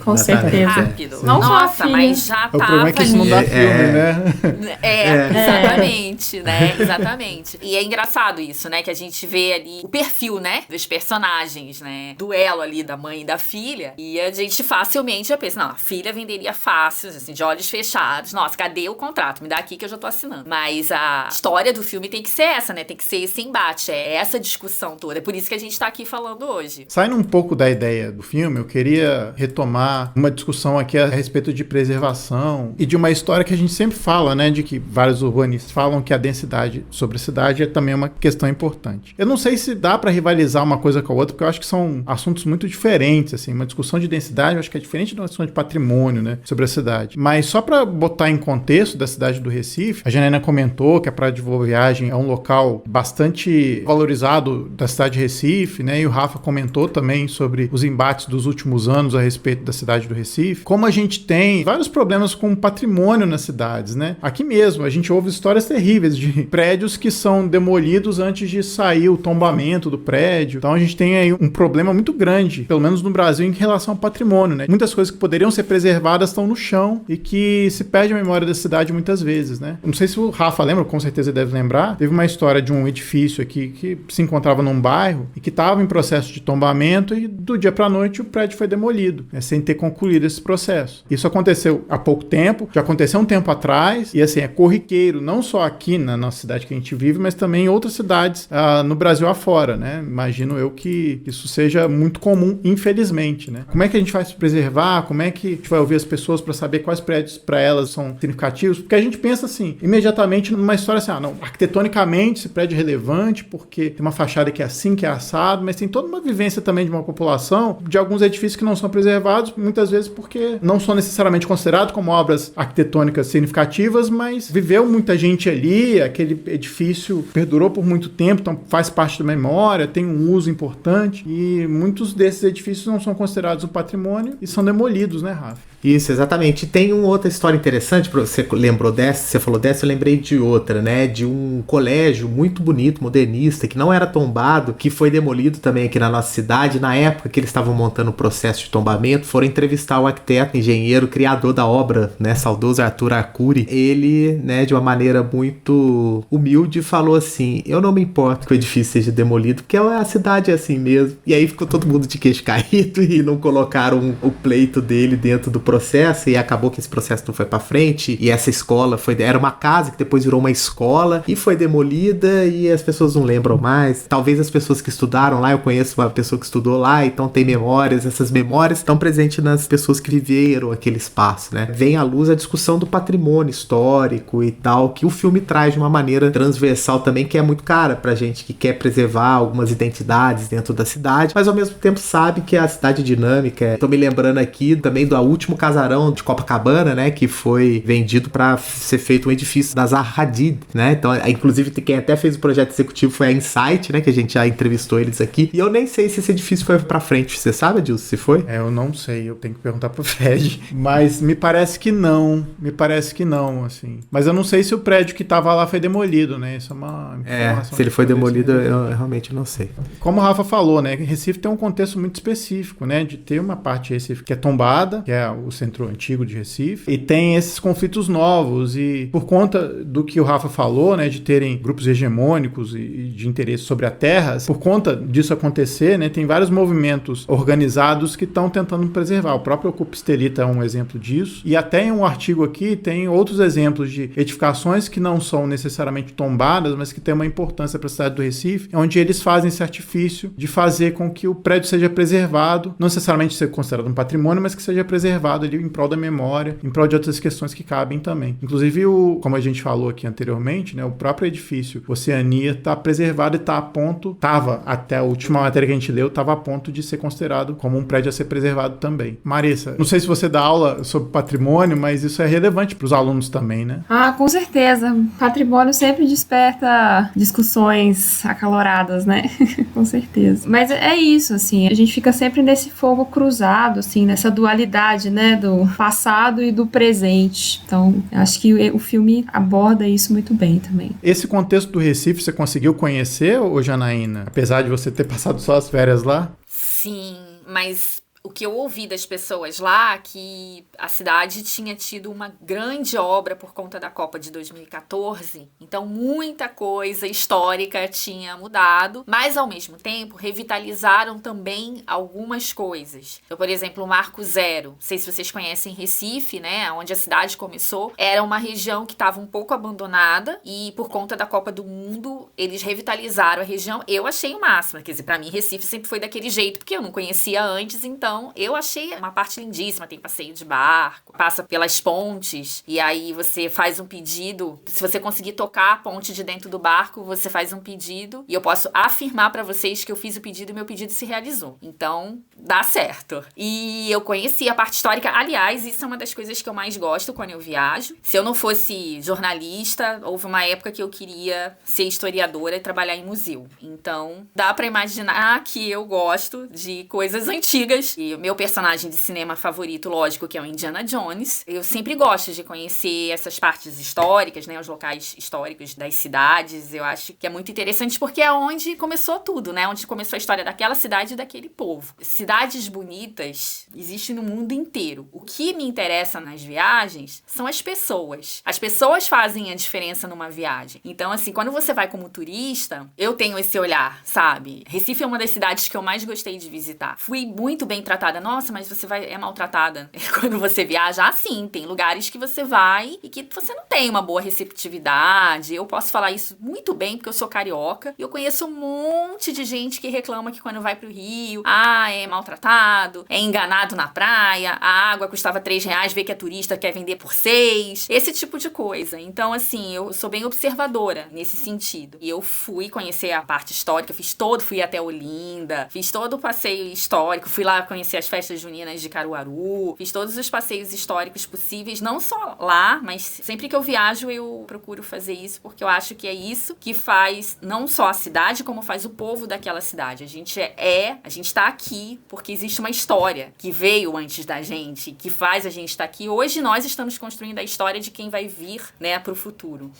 C: Com certeza.
B: Rápido.
C: Não
B: Nossa, mas já tava...
A: O problema é que isso não dá filme, né?
B: Exatamente, né? Exatamente. E é engraçado isso, né? Que a gente vê ali o perfil, né? Dos personagens, né? Duelo ali da mãe e da filha. E a gente facilmente já pensa, não, a filha venderia fácil, assim, de olhos fechados. Nossa, cadê o contrato? Me dá aqui que eu já tô assinando. Mas a história do filme tem que ser essa, né? Tem que ser esse embate, é essa discussão toda. É por isso que a gente tá aqui falando hoje.
A: Saindo um pouco da ideia do filme, eu queria retomar uma discussão aqui a respeito de preservação e de uma história que a gente sempre fala, né, de que vários urbanistas falam que a densidade sobre a cidade é também uma questão importante. Eu não sei se dá para rivalizar uma coisa com a outra, porque eu acho que são assuntos muito diferentes, assim, uma discussão de densidade eu acho que é diferente de uma discussão de patrimônio, né, sobre a cidade. Mas só para botar em contexto da cidade do Recife, a Janaína comentou que a Praia de Boa Viagem é um local bastante valorizado da cidade de Recife, né, e o Rafa comentou também sobre os embates dos últimos anos a respeito da cidade do Recife. Como a gente tem vários problemas com patrimônio nas cidades, né? Aqui mesmo, a gente ouve histórias terríveis de prédios que são demolidos antes de sair o tombamento do prédio. Então a gente tem aí um problema muito grande, pelo menos no Brasil, em relação ao patrimônio, né? Muitas coisas que poderiam ser preservadas estão no chão e que se perde a memória da cidade muitas vezes, né? Não sei se o Rafa lembra, com certeza deve lembrar, teve uma história de um edifício aqui que se encontrava num bairro e que estava em processo de tombamento e do dia para a noite o prédio foi demolido, né? Sem ter concluído esse processo. Isso aconteceu há pouco tempo, já aconteceu um tempo atrás, e assim, é corriqueiro, não só aqui na nossa cidade que a gente vive, mas também em outras cidades no Brasil afora, né? Imagino eu que isso seja muito comum, infelizmente, né? Como é que a gente vai se preservar? Como é que a gente vai ouvir as pessoas para saber quais prédios para elas são significativos? Porque a gente pensa assim, imediatamente numa história assim, não, arquitetonicamente esse prédio é relevante porque tem uma fachada que é assim, que é assado, mas tem toda uma vivência também de uma população, de alguns edifícios que não são preservados, muitas vezes porque não são necessariamente considerados como obras arquitetônicas significativas, mas viveu muita gente ali, aquele edifício perdurou por muito tempo, então faz parte da memória, tem um uso importante, e muitos desses edifícios não são considerados um patrimônio e são demolidos, né, Rafa?
D: Isso, exatamente. Tem uma outra história interessante, você lembrou dessa, você falou dessa, eu lembrei de outra, né? De um colégio muito bonito, modernista, que não era tombado, que foi demolido também aqui na nossa cidade. Na época que eles estavam montando o processo de tombamento, foram entrevistar o arquiteto, engenheiro, criador da obra, né? Saudoso Arthur Arcuri. Ele, né, de uma maneira muito humilde, falou assim: eu não me importo que o edifício seja demolido, porque a cidade é assim mesmo. E aí ficou todo mundo de queixo caído e não colocaram o pleito dele dentro do processo, e acabou que esse processo não foi pra frente, e essa escola era uma casa que depois virou uma escola e foi demolida, e as pessoas não lembram mais. Talvez as pessoas que estudaram lá, eu conheço uma pessoa que estudou lá, então tem memórias, essas memórias estão presentes nas pessoas que viveram aquele espaço, né? Vem à luz a discussão do patrimônio histórico e tal, que o filme traz de uma maneira transversal também, que é muito cara pra gente que quer preservar algumas identidades dentro da cidade, mas ao mesmo tempo sabe que a cidade é dinâmica. Tô me lembrando aqui também do último casarão de Copacabana, né, que foi vendido para ser feito um edifício da Zaha Hadid, né? Então, inclusive, quem até fez o projeto executivo foi a Insight, né, que a gente já entrevistou eles aqui. E eu nem sei se esse edifício foi para frente. Você sabe, Adilson, se foi?
A: Eu não sei, eu tenho que perguntar pro Fred. Mas me parece que não, assim. Mas eu não sei se o prédio que tava lá foi demolido, né? Isso é uma informação.
D: Se ele foi demolido, eu realmente não sei.
A: Como o Rafa falou, né, Recife tem um contexto muito específico, né, de ter uma parte de Recife que é tombada, que é o centro antigo de Recife, e tem esses conflitos novos, e por conta do que o Rafa falou, né, de terem grupos hegemônicos e de interesse sobre a terra, por conta disso acontecer, né, tem vários movimentos organizados que estão tentando preservar. O próprio Ocupa Estelita é um exemplo disso, e até em um artigo aqui tem outros exemplos de edificações que não são necessariamente tombadas, mas que têm uma importância para a cidade do Recife, onde eles fazem esse artifício de fazer com que o prédio seja preservado, não necessariamente ser considerado um patrimônio, mas que seja preservado ali em prol da memória, em prol de outras questões que cabem também. Inclusive, como a gente falou aqui anteriormente, né, o próprio edifício Oceania está preservado e está a ponto, estava até a última matéria que a gente leu, estava a ponto de ser considerado como um prédio a ser preservado também. Marissa, não sei se você dá aula sobre patrimônio, mas isso é relevante para os alunos também, né?
C: Com certeza. Patrimônio sempre desperta discussões acaloradas, né? Com certeza. Mas é isso, assim, a gente fica sempre nesse fogo cruzado, assim, nessa dualidade, né, do passado e do presente. Então, acho que o filme aborda isso muito bem também.
A: Esse contexto do Recife, você conseguiu conhecer, ô Janaína? Apesar de você ter passado só as férias lá?
B: Sim, mas o que eu ouvi das pessoas lá, que a cidade tinha tido uma grande obra por conta da Copa de 2014, então muita coisa histórica tinha mudado, mas ao mesmo tempo revitalizaram também algumas coisas. Então, por exemplo, o Marco Zero, não sei se vocês conhecem Recife, né, onde a cidade começou, era uma região que estava um pouco abandonada e por conta da Copa do Mundo, eles revitalizaram a região. Eu achei o máximo, quer dizer, pra mim Recife sempre foi daquele jeito, porque eu não conhecia antes, então eu achei uma parte lindíssima. Tem passeio de barco, passa pelas pontes, e aí você faz um pedido. Se você conseguir tocar a ponte de dentro do barco, você faz um pedido, e eu posso afirmar pra vocês que eu fiz o pedido e meu pedido se realizou. Então, dá certo. E eu conheci a parte histórica. Aliás, isso é uma das coisas que eu mais gosto quando eu viajo. Se eu não fosse jornalista, houve uma época que eu queria ser historiadora e trabalhar em museu. Então, dá pra imaginar que eu gosto de coisas antigas. E o meu personagem de cinema favorito, lógico, que é o Indiana Jones. Eu sempre gosto de conhecer essas partes históricas, né? Os locais históricos das cidades. Eu acho que é muito interessante porque é onde começou tudo, né? Onde começou a história daquela cidade e daquele povo. Cidades bonitas existem no mundo inteiro. O que me interessa nas viagens são as pessoas. As pessoas fazem a diferença numa viagem. Então, assim, quando você vai como turista, eu tenho esse olhar, sabe? Recife é uma das cidades que eu mais gostei de visitar. Fui muito bem tratada. Nossa, mas você é maltratada quando você viaja? Sim, tem lugares que você vai e que você não tem uma boa receptividade. Eu posso falar isso muito bem porque eu sou carioca e eu conheço um monte de gente que reclama que quando vai pro Rio, é mal maltratado, é enganado na praia, a água custava R$3, vê que é turista, quer vender por 6, esse tipo de coisa. Então, assim, eu sou bem observadora nesse sentido. E eu fui conhecer a parte histórica, fui até Olinda, fiz todo o passeio histórico, fui lá conhecer as festas juninas de Caruaru, fiz todos os passeios históricos possíveis, não só lá, mas sempre que eu viajo eu procuro fazer isso, porque eu acho que é isso que faz não só a cidade, como faz o povo daquela cidade. A gente tá aqui porque existe uma história que veio antes da gente, que faz a gente estar aqui. Hoje nós estamos construindo a história de quem vai vir, né, pro futuro.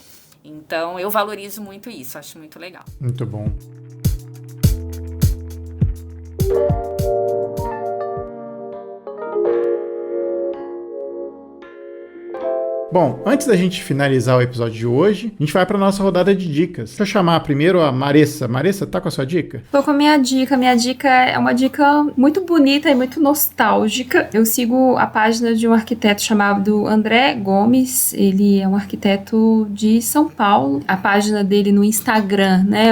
B: Então eu valorizo muito isso, acho muito legal.
A: Muito bom. Bom, antes da gente finalizar o episódio de hoje, a gente vai para nossa rodada de dicas. Deixa eu chamar primeiro a Maressa. Maressa, tá com a sua dica?
C: Tô com a minha dica. Minha dica é uma dica muito bonita e muito nostálgica. Eu sigo a página de um arquiteto chamado André Gomes. Ele é um arquiteto de São Paulo. A página dele no Instagram, né?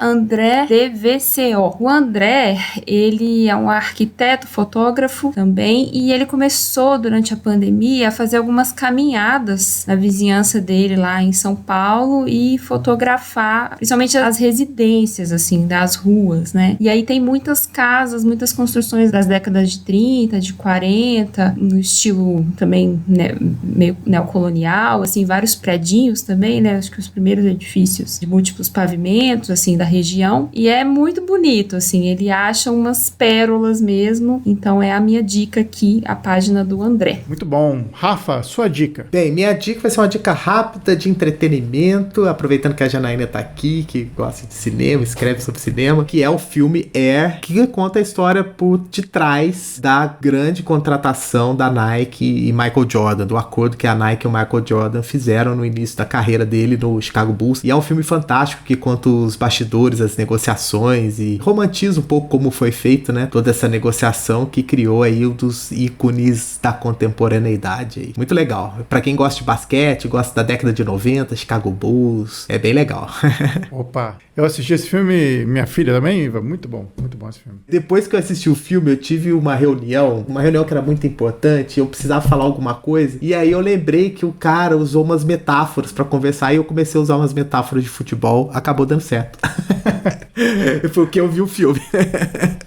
C: @AndréDVCO. O André, ele é um arquiteto, fotógrafo também, e ele começou durante a pandemia a fazer algumas caminhadas na vizinhança dele lá em São Paulo e fotografar principalmente as residências, assim, das ruas, né? E aí tem muitas casas, muitas construções das décadas de 30, de 40, no estilo também, né, meio neocolonial, assim, vários predinhos também, né? Acho que os primeiros edifícios de múltiplos pavimentos, assim, da região. E é muito bonito, assim, ele acha umas pérolas mesmo. Então é a minha dica aqui, a página do André.
A: Muito bom. Rafa, sua dica.
D: Bem, minha dica vai ser uma dica rápida de entretenimento, aproveitando que a Janaína tá aqui, que gosta de cinema, escreve sobre cinema, que é o filme Air, que conta a história por detrás da grande contratação da Nike e Michael Jordan, do acordo que a Nike e o Michael Jordan fizeram no início da carreira dele no Chicago Bulls. E é um filme fantástico que conta os bastidores, as negociações e romantiza um pouco como foi feito, né? Toda essa negociação que criou aí um dos ícones da contemporaneidade aí. Muito legal. Pra quem gosta de basquete, gosta da década de 90, Chicago Bulls, é bem legal.
A: Opa, eu assisti esse filme, minha filha também, Iva, muito bom esse filme.
D: Depois que eu assisti o filme, eu tive uma reunião que era muito importante, eu precisava falar alguma coisa, e aí eu lembrei que o cara usou umas metáforas pra conversar, e eu comecei a usar umas metáforas de futebol, acabou dando certo. Foi o que eu vi o filme.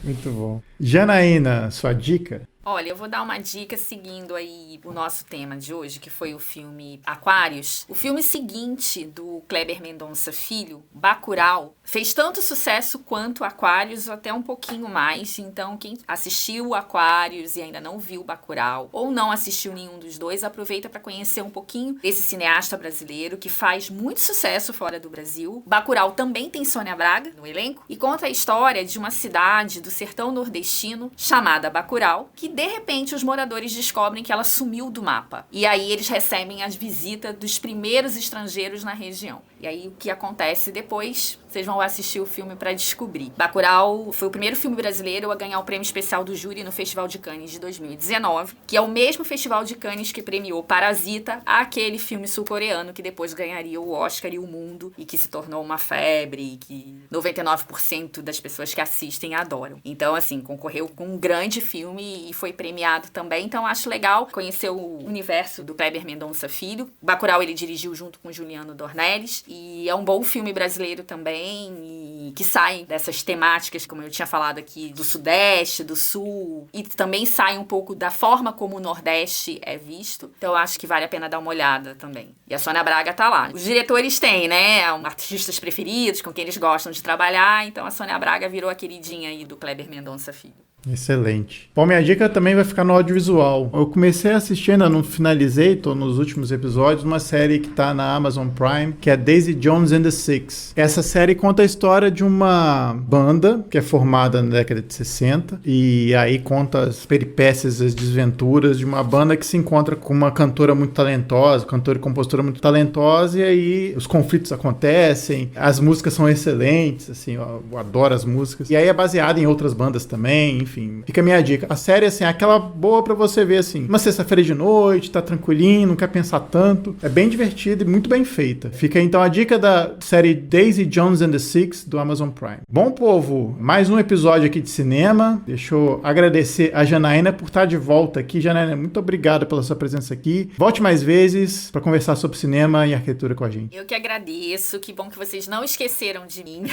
A: Muito bom. Janaína, sua dica?
B: Olha, eu vou dar uma dica seguindo aí o nosso tema de hoje, que foi o filme Aquários. O filme seguinte do Kleber Mendonça Filho, Bacurau, fez tanto sucesso quanto Aquários, ou até um pouquinho mais. Então, quem assistiu Aquários e ainda não viu Bacurau, ou não assistiu nenhum dos dois, aproveita para conhecer um pouquinho desse cineasta brasileiro que faz muito sucesso fora do Brasil. Bacurau também tem Sônia Braga no elenco e conta a história de uma cidade do sertão nordestino chamada Bacurau, que de repente os moradores descobrem que ela sumiu do mapa. E aí eles recebem as visitas dos primeiros estrangeiros na região. E aí o que acontece depois, vocês vão assistir o filme para descobrir. Bacurau foi o primeiro filme brasileiro a ganhar o prêmio especial do júri no Festival de Cannes de 2019, que é o mesmo Festival de Cannes que premiou Parasita, aquele filme sul-coreano que depois ganharia o Oscar e o mundo e que se tornou uma febre e que 99% das pessoas que assistem adoram. Então, assim, concorreu com um grande filme e foi premiado também. Então, acho legal conhecer o universo do Kleber Mendonça Filho. Bacurau ele dirigiu junto com Juliano Dornelles e é um bom filme brasileiro também e que sai dessas temáticas, como eu tinha falado aqui, do Sudeste, do Sul, e também sai um pouco da forma como o Nordeste é visto. Então, eu acho que vale a pena dar uma olhada também. E a Sônia Braga tá lá. Os diretores têm, né, artistas preferidos, com quem eles gostam de trabalhar, então a Sônia Braga virou a queridinha aí do Kleber Mendonça Filho.
A: Excelente. Bom, minha dica também vai ficar no audiovisual. Eu comecei a assistir, ainda não finalizei, tô nos últimos episódios, uma série que tá na Amazon Prime, que é Daisy Jones and the Six. Essa série conta a história de uma banda que é formada na década de 60 e aí conta as peripécias, as desventuras de uma banda que se encontra com uma cantora muito talentosa, cantora e compositora muito talentosa, e aí os conflitos acontecem, as músicas são excelentes, assim, eu adoro as músicas. E aí é baseada em outras bandas também, enfim, fica a minha dica. A série, assim, é aquela boa pra você ver, assim, uma sexta-feira de noite, tá tranquilinho, não quer pensar tanto. É bem divertida e muito bem feita. Fica, então, a dica da série Daisy Jones and the Six, do Amazon Prime. Bom, povo, mais um episódio aqui de cinema. Deixa eu agradecer a Janaína por estar de volta aqui. Janaína, muito obrigado pela sua presença aqui. Volte mais vezes para conversar sobre cinema e arquitetura com a gente.
B: Eu que agradeço. Que bom que vocês não esqueceram de mim.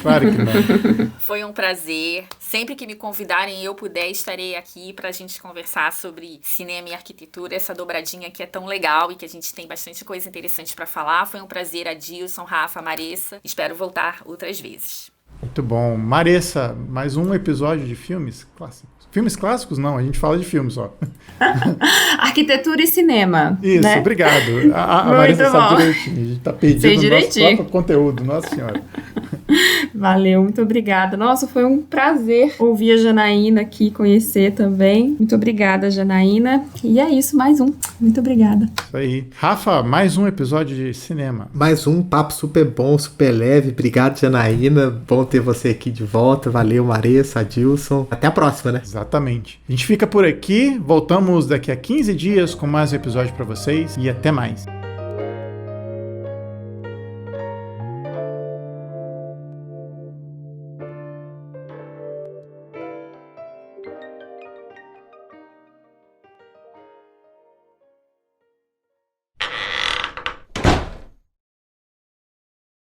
A: Claro que não.
B: Foi um prazer. Sempre que me convidarem e eu puder, estarei aqui pra gente conversar sobre cinema e arquitetura, essa dobradinha que é tão legal e que a gente tem bastante coisa interessante pra falar. Foi um prazer, Adilson, Rafa, Maressa. Espero voltar outras vezes.
A: Muito bom. Maressa, mais um episódio de filmes clássicos. Filmes clássicos? Não, a gente fala de filmes só.
C: Arquitetura e cinema.
A: Isso,
C: né?
A: Obrigado. A Maressa sabe direitinho. A gente tá perdido no nosso próprio conteúdo, nossa senhora.
C: Valeu, muito obrigada. Nossa, foi um prazer ouvir a Janaína aqui, conhecer também. Muito obrigada, Janaína. E é isso, mais um. Muito obrigada.
A: Isso aí. Rafa, mais um episódio de cinema.
D: Mais um papo super bom, super leve. Obrigado, Janaína. Bom ter você aqui de volta. Valeu, Maressa, Adilson. Até a próxima, né?
A: Exatamente. A gente fica por aqui. Voltamos daqui a 15 dias com mais um episódio pra vocês. E até mais.